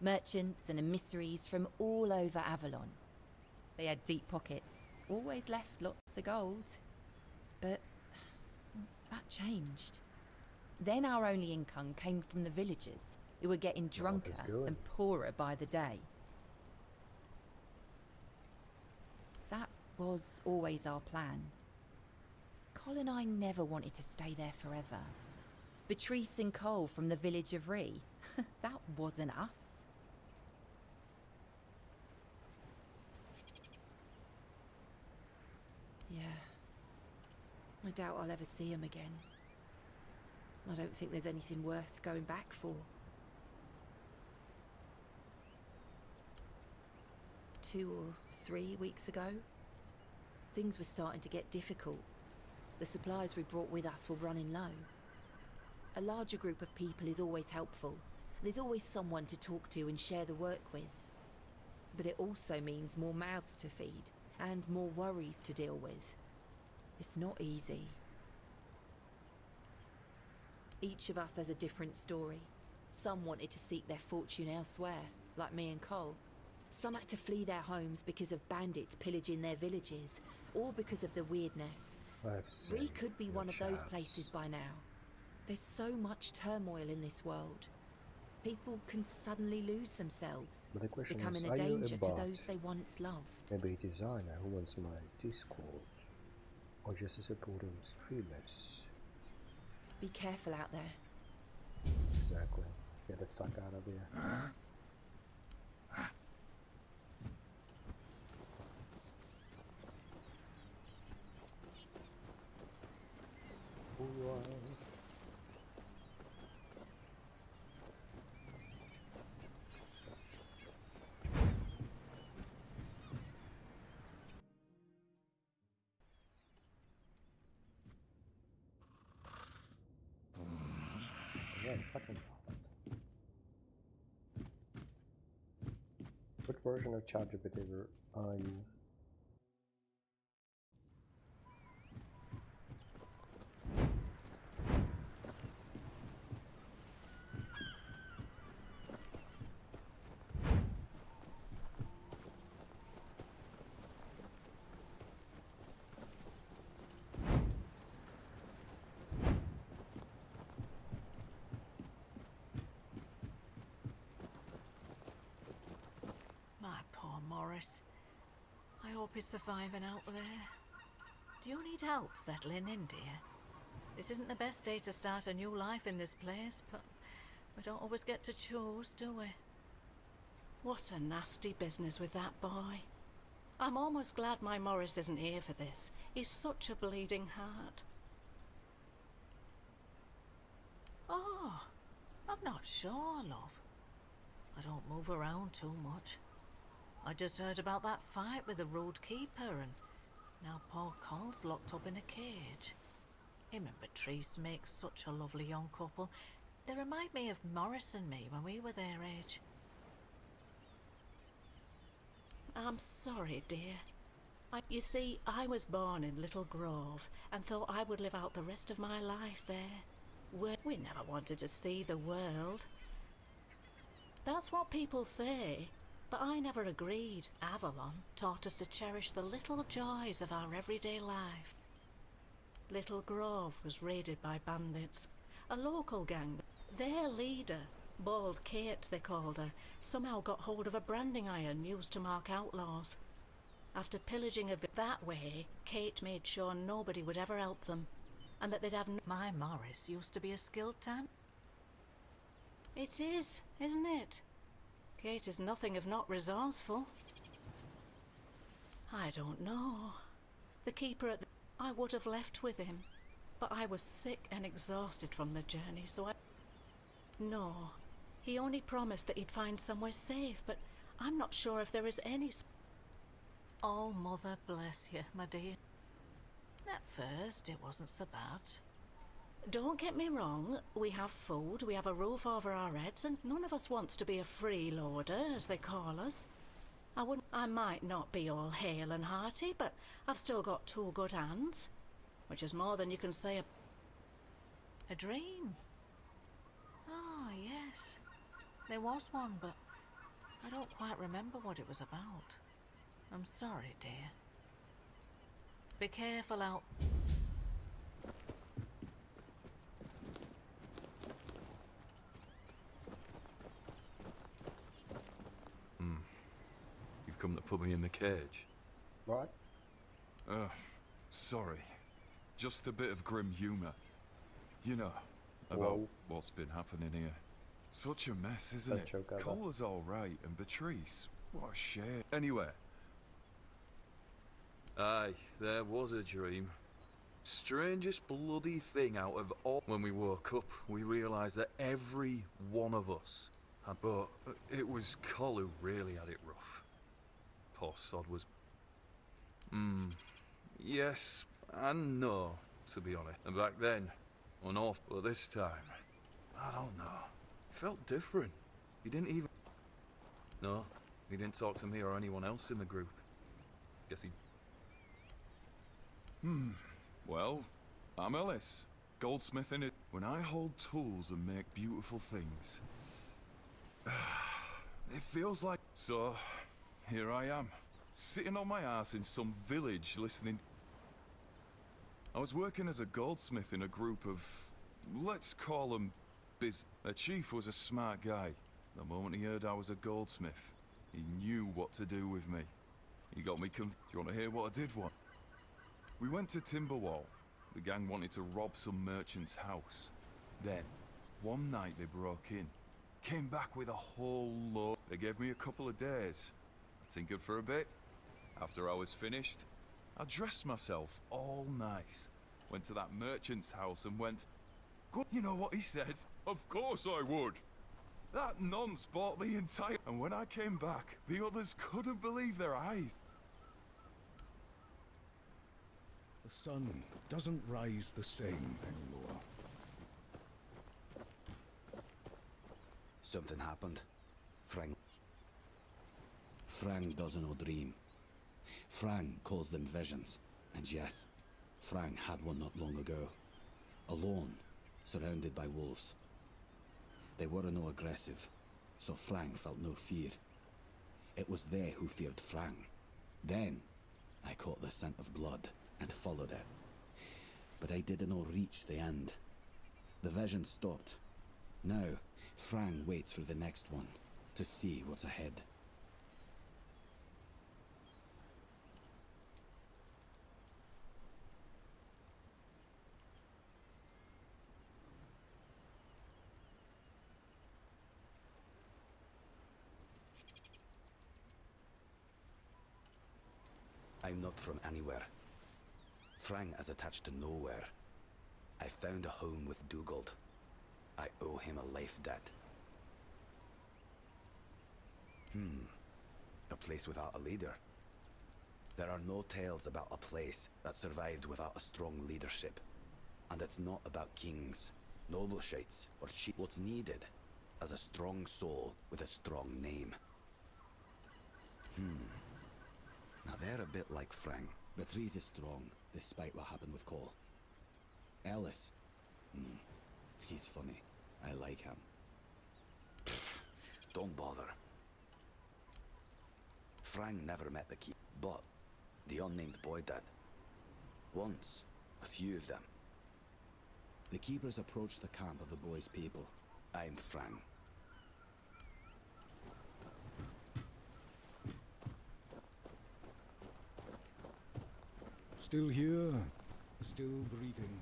Merchants and emissaries from all over Avalon. They had deep pockets, always left lots of gold. But that changed. Then our only income came from the villagers, who were getting drunker and poorer by the day. That was always our plan. Cole and I never wanted to stay there forever. Beatrice and Cole from the village of Ree, that wasn't us. Yeah. I doubt I'll ever see him again. I don't think there's anything worth going back for. 2 or 3 weeks ago, things were starting to get difficult. The supplies we brought with us were running low. A larger group of people is always helpful. There's always someone to talk to and share the work with. But it also means more mouths to feed and more worries to deal with. It's not easy. Each of us has a different story. Some wanted to seek their fortune elsewhere, like me and Cole. Some had to flee their homes because of bandits pillaging their villages, or because of the weirdness. Ree could be one of those places by now. There's so much turmoil in this world. People can suddenly lose themselves, But the question becoming is, a are you danger a to bot? those they once loved. Maybe a designer who wants my Discord, or just a supporting streamers. Be careful out there. Exactly. Get the fuck out of here. Yeah, fucking hot. What version of ChatGPT are you? My poor Morris. I hope he's surviving out there. Do you need help settling in, dear? This isn't the best day to start a new life in this place, but we don't always get to choose, do we? What a nasty business with that boy. I'm almost glad my Morris isn't here for this. He's such a bleeding heart. Oh, I'm not sure, love. I don't move around too much. I just heard about that fight with the road keeper, and now poor Cole's locked up in a cage. Him and Patrice make such a lovely young couple. They remind me of Morris and me when we were their age. I'm sorry, dear. You see, I was born in Little Grove and thought I would live out the rest of my life there. We never wanted to see the world. That's what people say, but I never agreed. Avalon taught us to cherish the little joys of our everyday life. Little Grove was raided by bandits, a local gang. Their leader, Bald Kate they called her, somehow got hold of a branding iron used to mark outlaws. After pillaging a bit that way, Kate made sure nobody would ever help them, and that they'd have My Morris used to be a skilled tan. It is, isn't it? Kate is nothing if not resourceful. I don't know. The keeper at the... I would have left with him, but I was sick and exhausted from the journey, so I... No. He only promised that he'd find somewhere safe, but I'm not sure if there is any... Oh, Mother bless you, my dear. At first, it wasn't so bad. Don't get me wrong, we have food, we have a roof over our heads, and none of us wants to be a freeloader, as they call us. I might not be all hale and hearty, but I've still got two good hands, which is more than you can say a dream. Ah, yes. There was one, but I don't quite remember what it was about. I'm sorry, dear. Be careful out... You've come to put me in the cage. What? Sorry. Just a bit of grim humor. You know, about what's been happening here. Such a mess, isn't it? Cola's alright, and Patrice, what a shame. Anyway. Aye, there was a dream. Strangest bloody thing out of all. When we woke up, we realised that every one of us had... But it was Col who really had it rough. Poor sod was... Yes and no, to be honest. And back then, unoff, but this time, I don't know. It felt different. He didn't even... No, he didn't talk to me or anyone else in the group. Guess he... Well, I'm Ellis, goldsmith in it. When I hold tools and make beautiful things, it feels like... So, here I am, sitting on my ass in some village listening. I was working as a goldsmith in a group of, let's call them Their chief was a smart guy. The moment he heard I was a goldsmith, he knew what to do with me. He got me Do you want to hear what I did want? We went to Timberwall. The gang wanted to rob some merchant's house. Then, one night they broke in. Came back with a whole load. They gave me a couple of days. I tinkered for a bit. After I was finished, I dressed myself all nice. Went to that merchant's house and went, "Good." You know what he said? Of course I would. That nonce bought the entire... And when I came back, the others couldn't believe their eyes. The sun doesn't rise the same anymore. Something happened. Frang doesn't know dream. Frang calls them visions. And yes, Frang had one not long ago. Alone, surrounded by wolves. They were no aggressive, so Frang felt no fear. It was they who feared Frang. Then, I caught the scent of blood and followed it. But I didn't reach the end. The vision stopped. Now, Frang waits for the next one, to see what's ahead. I'm not from anywhere. Frang is attached to nowhere. I found a home with Dugald. I owe him a life debt. A place without a leader. There are no tales about a place that survived without a strong leadership. And it's not about kings, nobleshites, or chiefs. What's needed is a strong soul with a strong name. Now they're a bit like Frang, but Reese is strong, despite what happened with Cole. Ellis, he's funny. I like him. Don't bother. Frang never met the keeper, but the unnamed boy did. Once, a few of them. The keepers approached the camp of the boy's people. I'm Frang. Still here, still breathing.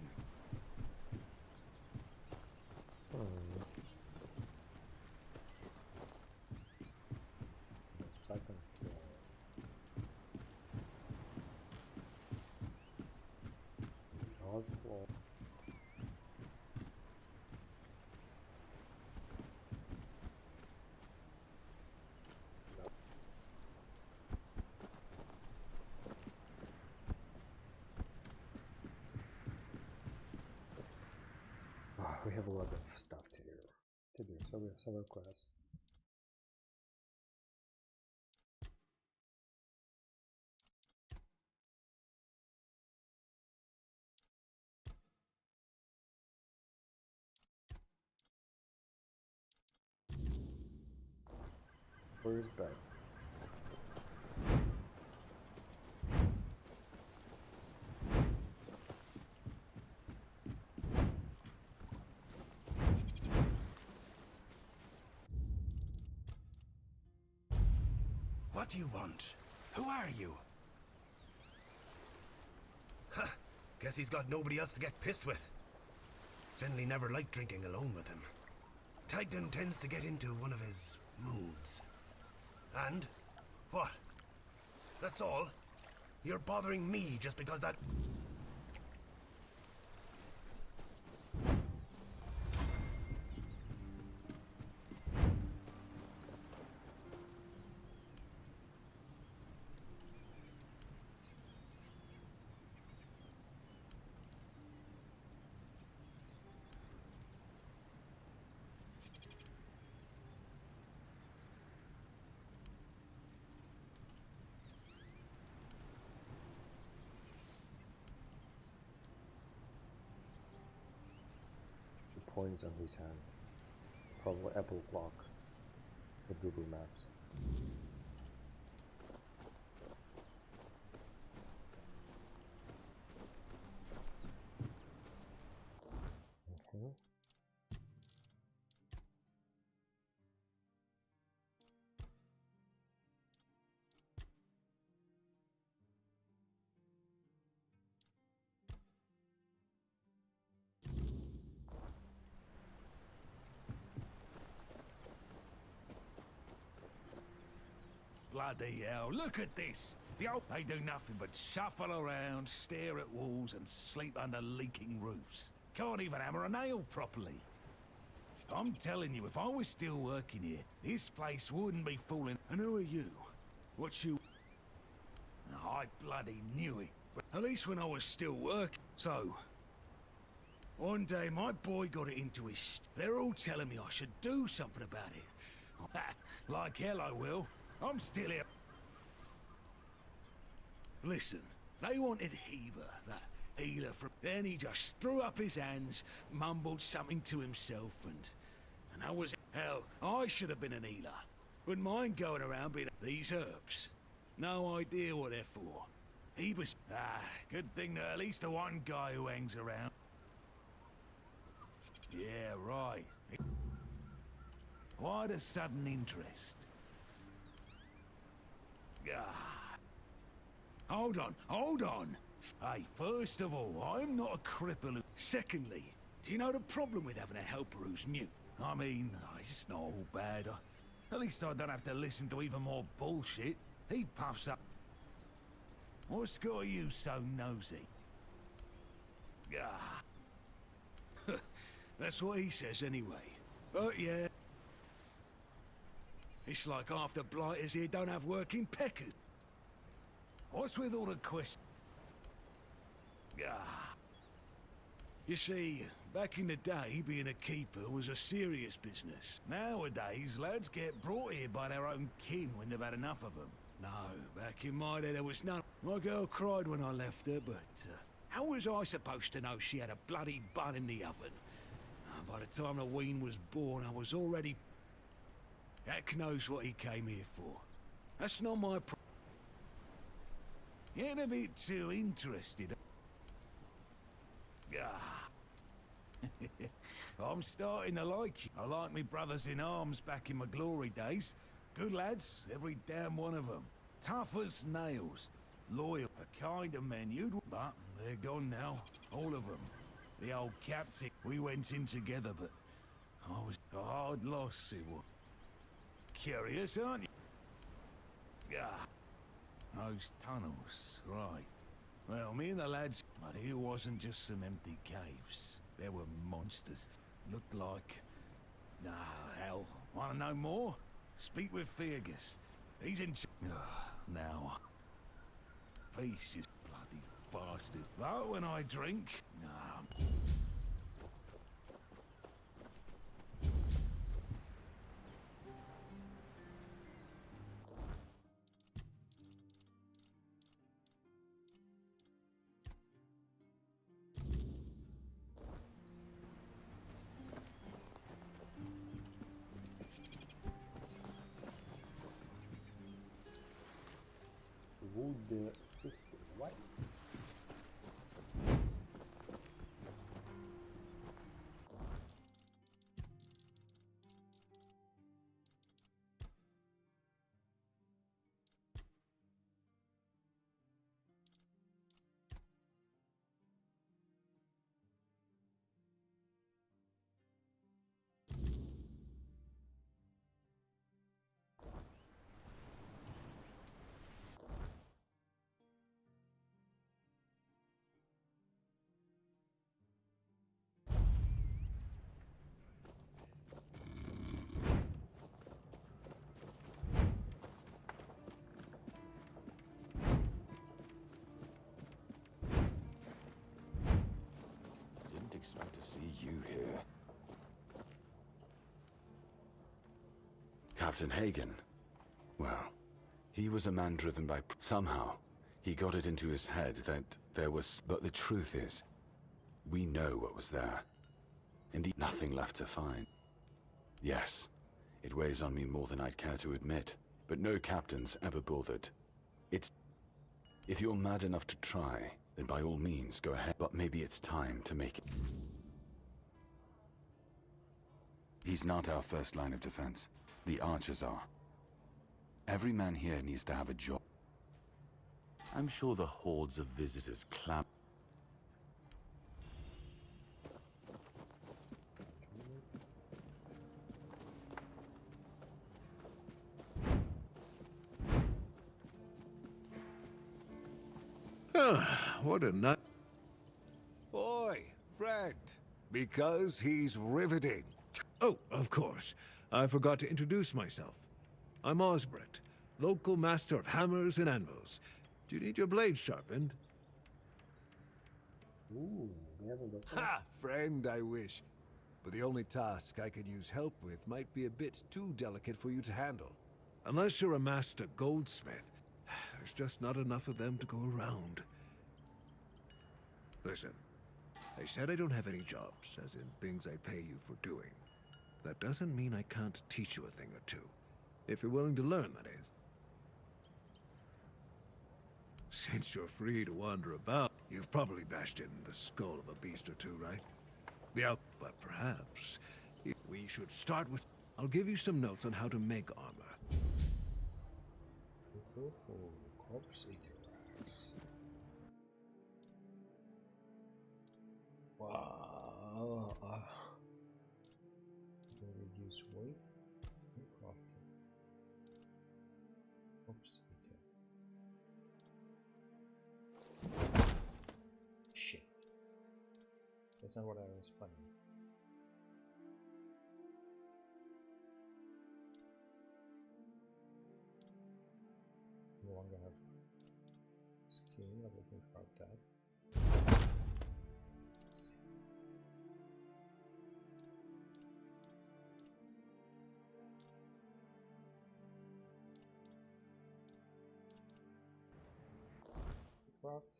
Second floor. Third floor. We have a lot of stuff to do, so we have several quests. Where's bed? What do you want? Who are you? Ha! Guess he's got nobody else to get pissed with. Finley never liked drinking alone with him. Tagden tends to get into one of his moods. And? What? That's all? You're bothering me just because that... Points on his hand. Probably Apple Clock with Google Maps. bloody hell, look at this. They do nothing but shuffle around, stare at walls, and sleep under leaking roofs. Can't even hammer a nail properly. I'm telling you, if I was still working here, this place wouldn't be falling. And who are you? What's you? I bloody knew it. But at least when I was still working. So, one day my boy got it into his... They're all telling me I should do something about it. Like hell I will. I'm still here. Listen, they wanted Heber, that healer from... Then he just threw up his hands, mumbled something to himself, and I was... Hell, I should have been an healer. Wouldn't mind going around being... These herbs. No idea what they're for. Heber's... good thing that at least the one guy who hangs around... Yeah, right. Why the sudden interest? Hold on. Hey, first of all, I'm not a cripple. Secondly, do you know the problem with having a helper who's mute? I mean, it's not all bad. At least I don't have to listen to even more bullshit. He puffs up. What's got you so nosy? That's what he says anyway. But yeah. It's like half the blighters here don't have working peckers. What's with all the questions? You see, back in the day, being a keeper was a serious business. Nowadays, lads get brought here by their own kin when they've had enough of them. No, back in my day, there was none. My girl cried when I left her, but how was I supposed to know she had a bloody bun in the oven? By the time the wean was born, I was already... Heck knows what he came here for. That's not my problem. Get a bit too interested. I'm starting to like you. I like me brothers in arms back in my glory days. Good lads, every damn one of them. Tough as nails. Loyal. A kind of men you'd... But they're gone now. All of them. The old captain. We went in together, but... I was a hard loss, it was. Curious, aren't you? Those tunnels, right. Well, me and the lads... But here wasn't just some empty caves. There were monsters. Looked like... hell. Want to know more? Speak with Fergus. He's in... now... Feast, you bloody bastard. But when I drink... Wood... What? Expect to see you here. Captain Hagen. Well, he was a man driven by... Somehow, he got it into his head that there was... But the truth is, we know what was there. Indeed, nothing left to find. Yes, it weighs on me more than I'd care to admit, but no captain's ever bothered. It's... If you're mad enough to try, then by all means, go ahead. But maybe it's time to make it. He's not our first line of defense. The archers are. Every man here needs to have a job. I'm sure the hordes of visitors clamor. What a nut. Oi, friend. Because he's riveting. Oh, of course. I forgot to introduce myself. I'm Osbert, local master of hammers and anvils. Do you need your blade sharpened? Ooh, we haven't got that. Ha! Friend, I wish. But the only task I could use help with might be a bit too delicate for you to handle. Unless you're a master goldsmith, there's just not enough of them to go around. Listen, I said I don't have any jobs, as in things I pay you for doing. That doesn't mean I can't teach you a thing or two. If you're willing to learn, that is. Since you're free to wander about, you've probably bashed in the skull of a beast or two, right? Yeah, but perhaps we should start with... I'll give you some notes on how to make armor. Corpse eater racks. Wow. Reduce weight and crafting. Corpse eater. Shit. That's not what I was planning. No longer have skin, but we can craft that. Craft.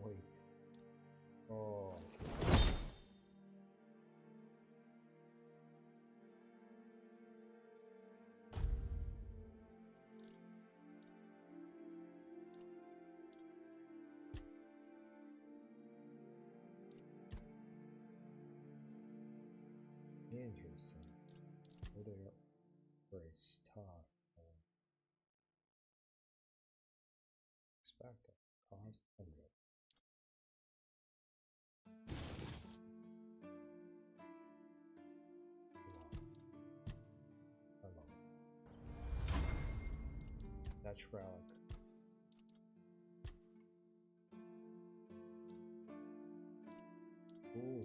Wait. Oh, okay. Interesting. Oh, they are for a star. Expect that. Cost 100. I love it. Dutch relic. Ooh.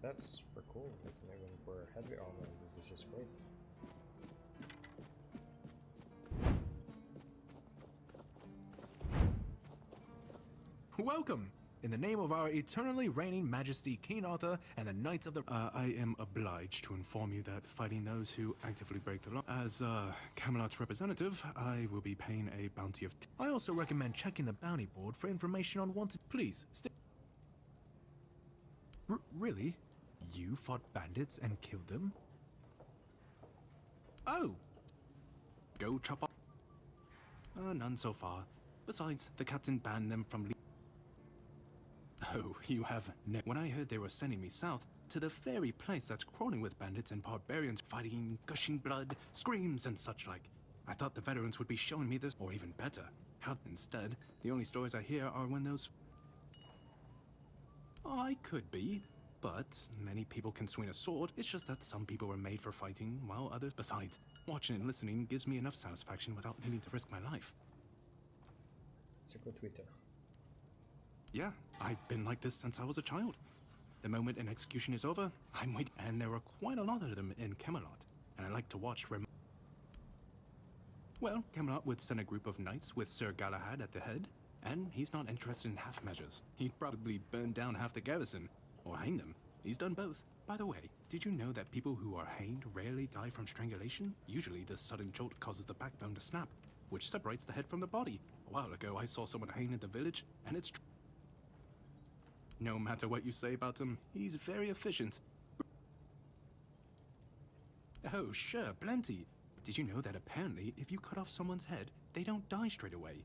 That's super cool. We can even wear heavy armor, which is great. Welcome! In the name of our eternally reigning majesty, King Arthur, and the Knights of the... I am obliged to inform you that fighting those who actively break the law... As, Camelot's representative, I will be paying a bounty of... I also recommend checking the bounty board for information on wanted... Please, stay... Really? You fought bandits and killed them? Oh! Go chop off... none so far. Besides, the captain banned them from... Oh, you have no... When I heard they were sending me south, to the very place that's crawling with bandits and barbarians fighting, gushing blood, screams and such like, I thought the veterans would be showing me this, or even better. How instead, the only stories I hear are when those... I could be, but many people can swing a sword. It's just that some people were made for fighting, while others... Besides, watching and listening gives me enough satisfaction without needing to risk my life. It's a good Twitter. Yeah, I've been like this since I was a child. The moment an execution is over, I'm waiting. And there are quite a lot of them in Camelot, and I like to watch Well, Camelot would send a group of knights with Sir Galahad at the head, and he's not interested in half measures. He'd probably burn down half the garrison, or hang them. He's done both. By the way, did you know that people who are hanged rarely die from strangulation? Usually the sudden jolt causes the backbone to snap, which separates the head from the body. A while ago, I saw someone hanged in the village, and it's true. No matter what you say about him, he's very efficient. Oh, sure, plenty. Did you know that apparently, if you cut off someone's head, they don't die straight away?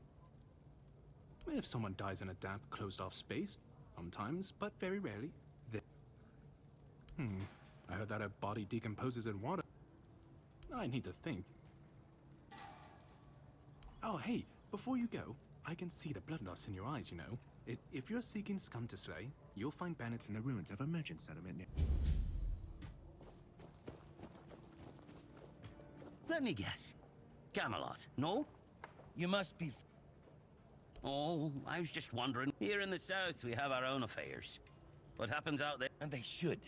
If someone dies in a damp, closed-off space, sometimes, but very rarely, they... I heard that a body decomposes in water. I need to think. Oh, hey, before you go, I can see the bloodlust in your eyes, you know. If you're seeking scum to slay, you'll find bandits in the ruins of a merchant settlement near... Let me guess. Camelot, no? You must be... Oh, I was just wondering. Here in the south, we have our own affairs. What happens out there? And they should.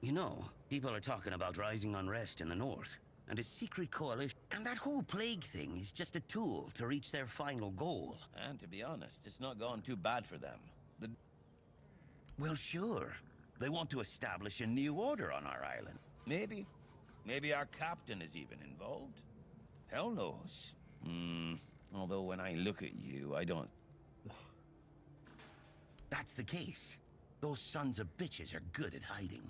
You know, people are talking about rising unrest in the north, and a secret coalition. And that whole plague thing is just a tool to reach their final goal. And to be honest, it's not gone too bad for them. Well, sure. They want to establish a new order on our island. Maybe. Maybe our captain is even involved. Hell knows. Although when I look at you, I don't... That's the case. Those sons of bitches are good at hiding.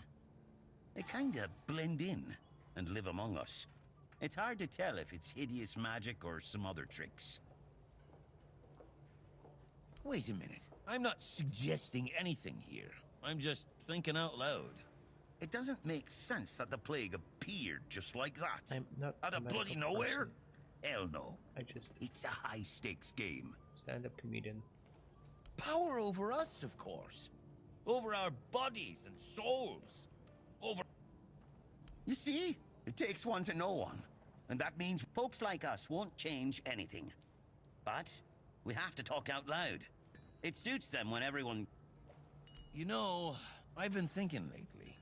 They kinda blend in and live among us. It's hard to tell if it's hideous magic or some other tricks. Wait a minute. I'm not suggesting anything here. I'm just thinking out loud. It doesn't make sense that the plague appeared just like that. I'm not out of bloody nowhere? Person. Hell no. It's a high-stakes game. Stand-up comedian. Power over us, of course. Over our bodies and souls. Over... You see? It takes one to know one. And that means folks like us won't change anything. But we have to talk out loud. It suits them when everyone... You know, I've been thinking lately.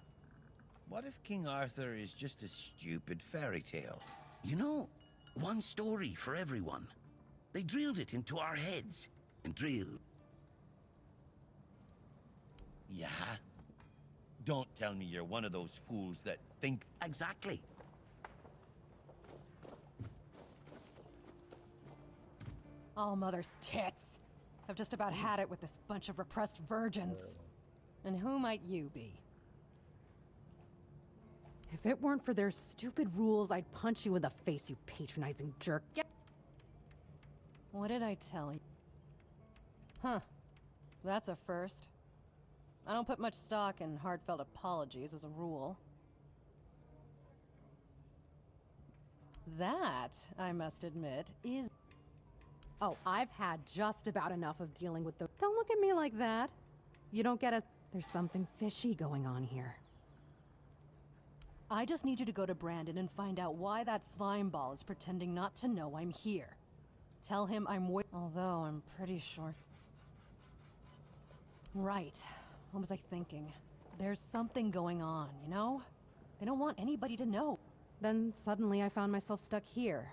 What if King Arthur is just a stupid fairy tale? You know, one story for everyone. They drilled it into our heads. And drilled. Yeah? Don't tell me you're one of those fools that think... Exactly. All mother's tits. I've just about had it with this bunch of repressed virgins. And who might you be? If it weren't for their stupid rules, I'd punch you in the face, you patronizing jerk. What did I tell you? Huh. That's a first. I don't put much stock in heartfelt apologies as a rule. That, I must admit, is... Oh, I've had just about enough of dealing with the... Don't look at me like that. You don't get a... There's something fishy going on here. I just need you to go to Brandon and find out why that slime ball is pretending not to know I'm here. Tell him I'm although I'm pretty sure... Right. What was I thinking? There's something going on, you know? They don't want anybody to know. Then suddenly I found myself stuck here.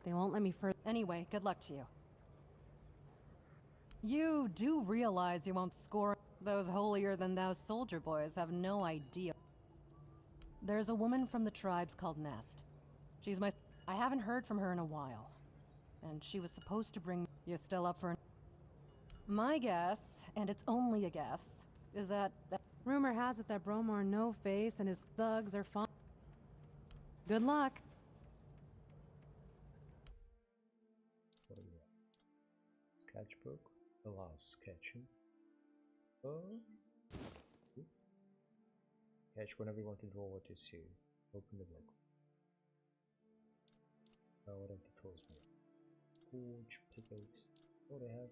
They won't let me further. Anyway, good luck to you. You do realize you won't score. Those holier-than-thou soldier boys have no idea. There's a woman from the tribes called Nest. She's my... I haven't heard from her in a while. And she was supposed to bring... You still up for... My guess, and it's only a guess, is that... Rumor has it that Bromar No-Face and his thugs are fine. Good luck. Sketchbook, allows sketching. Sketch whenever you want to draw what you see. Open the book. What have the tools made? Forge, pickaxe. What they have?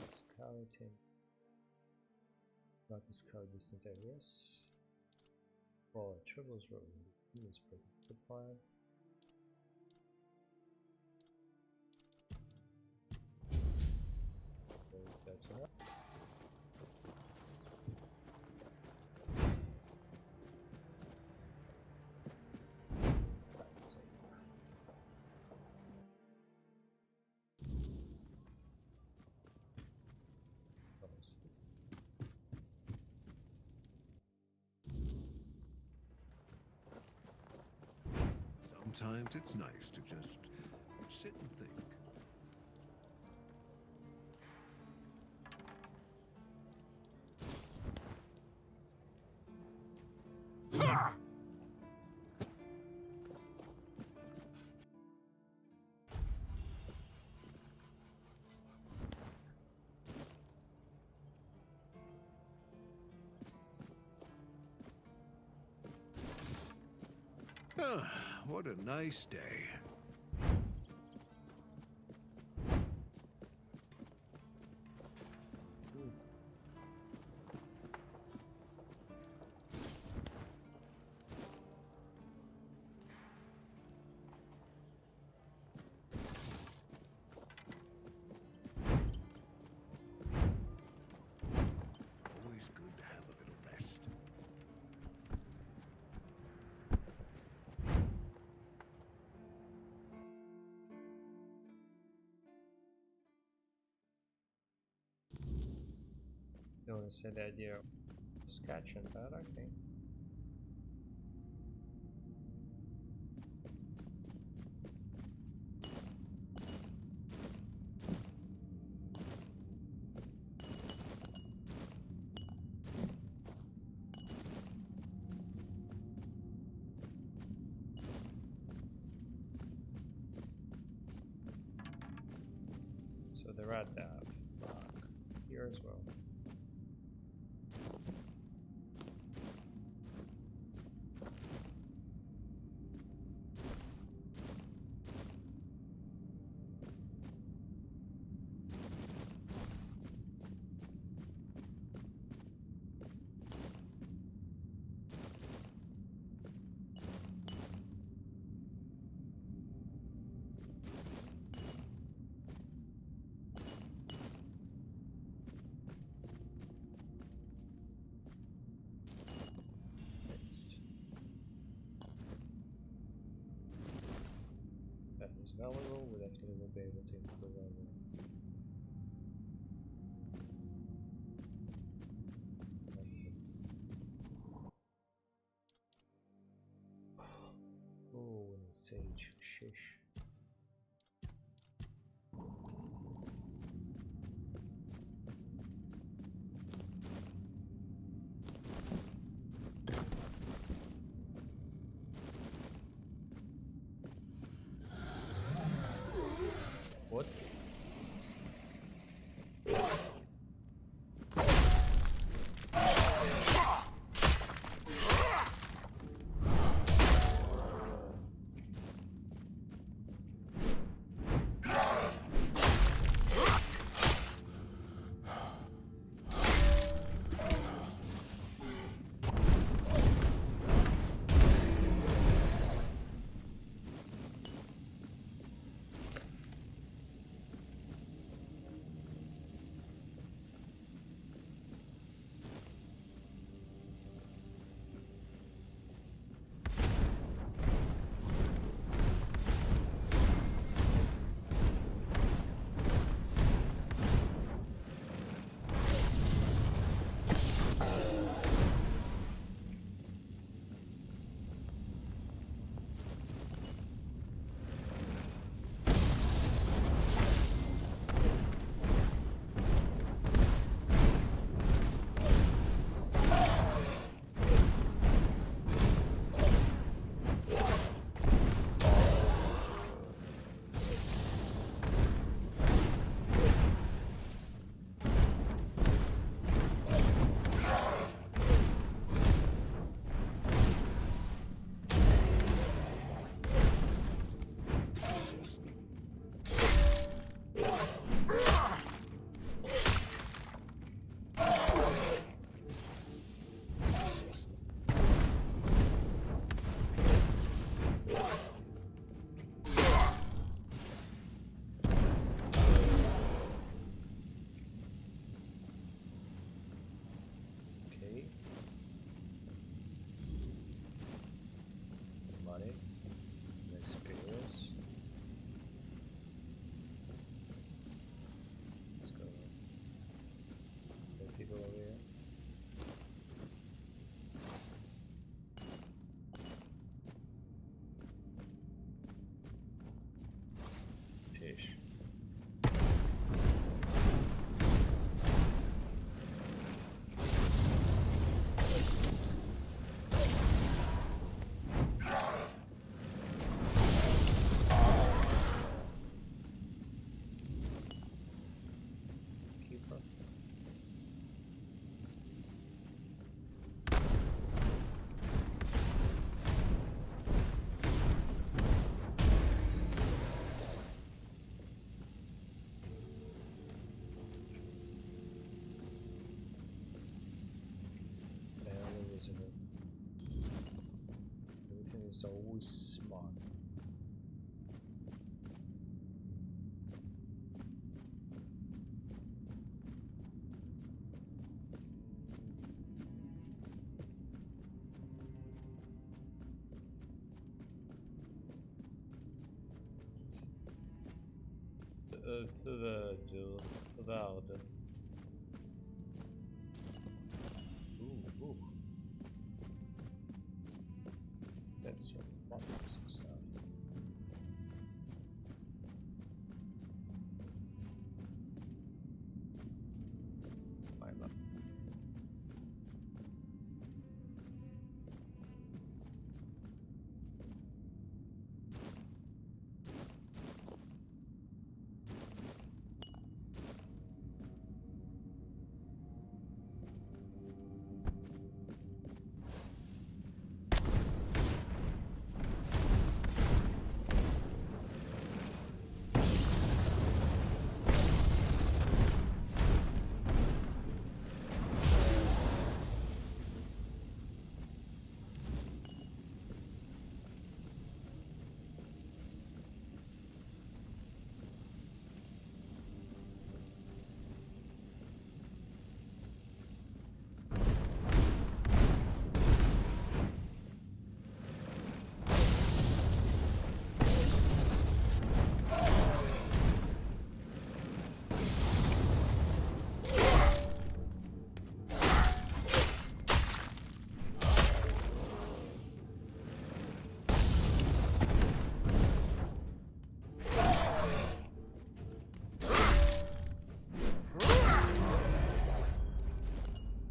Scouting. Not scout distant areas. Follow Trevor's road. Let's break the plan. That's enough. That's safe. Sometimes it's nice to just sit and think. Ha! Ah, what a nice day. don't necessarily the idea of sketching, but okay. So the red death mark here as well. That is valuable, we definitely will be able to improve our oh, we need sage, shish. What? Experience. Let's go. There are people over here. Fish. Everything is always smart. Värld. Ooh. That's a lot of basic stuff. I love.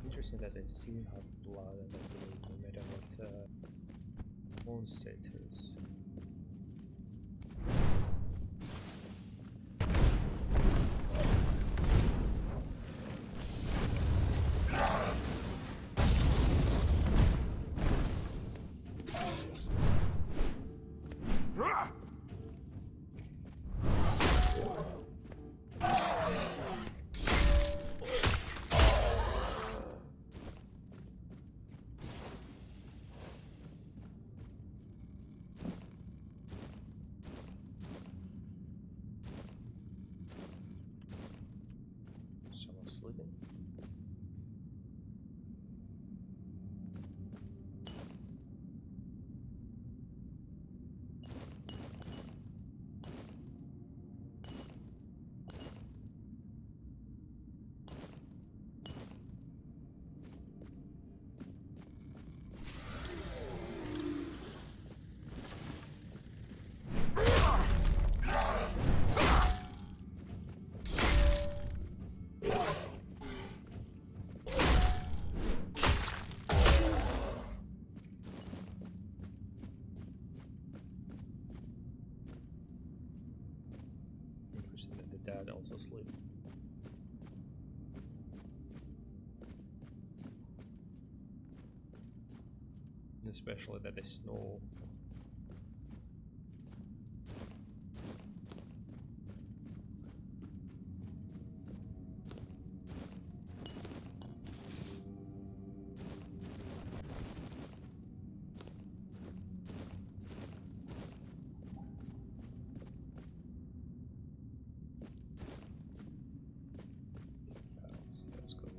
Interesting that they still have blood and that no matter what bone status. Someone sleeping? Interesting that the dad also sleep. And especially that they snore. That's good.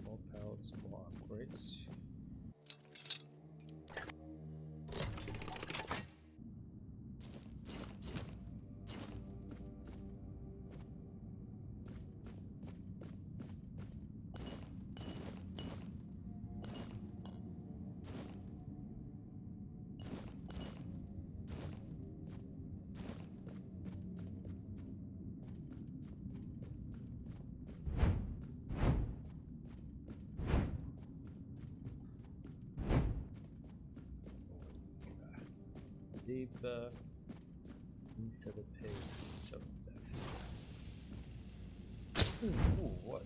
More pellets, more upgrades. Deeper into the pages of death. Ooh, what?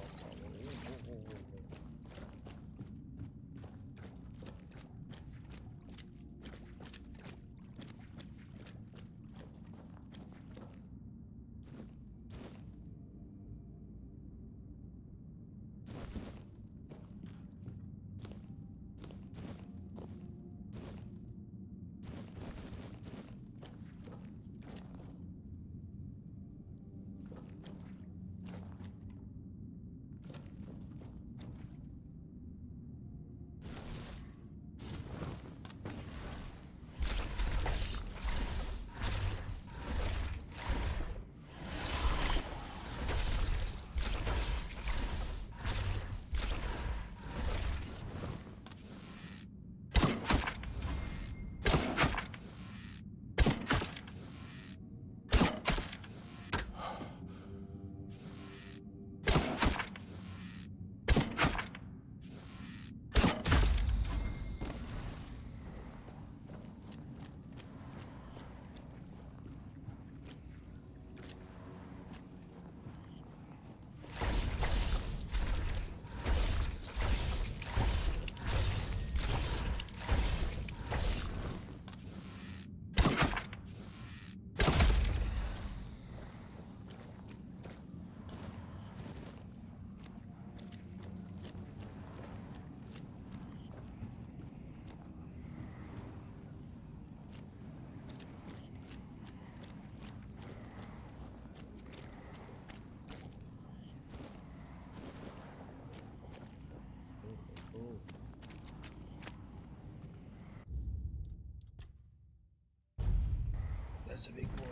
fast. That's a big boy.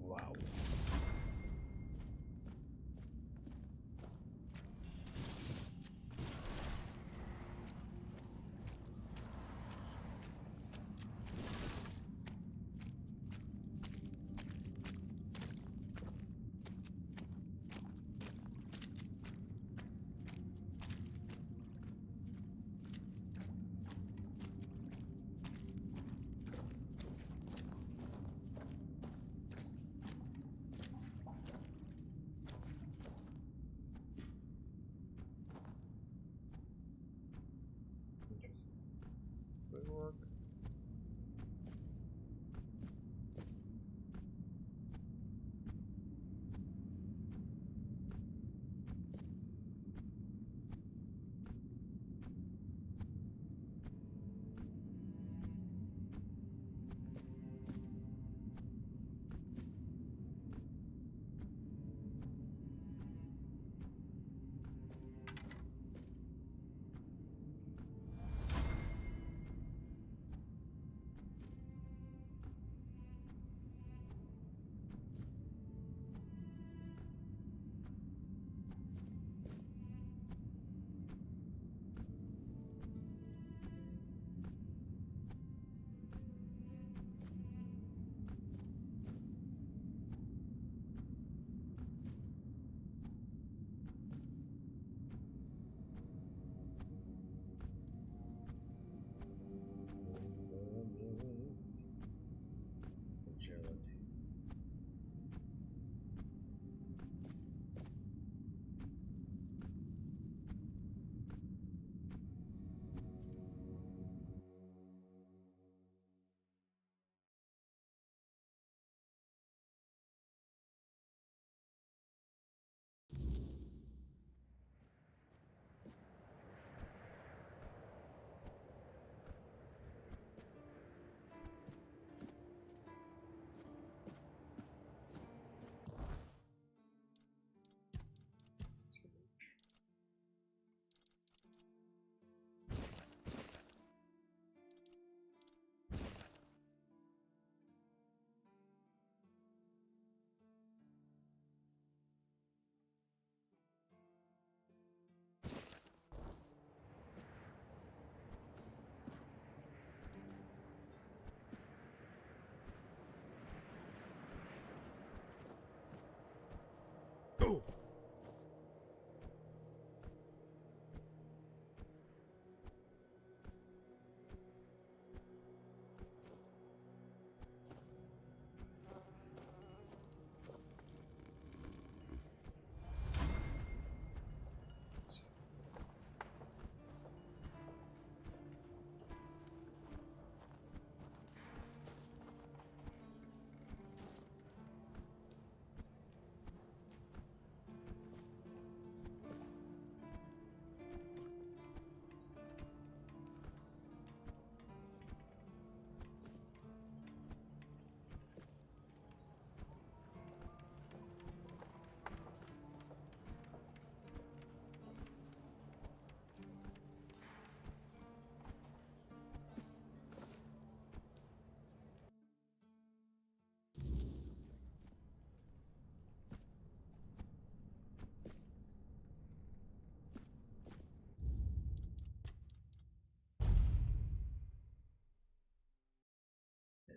Wow.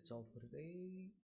That's all for today.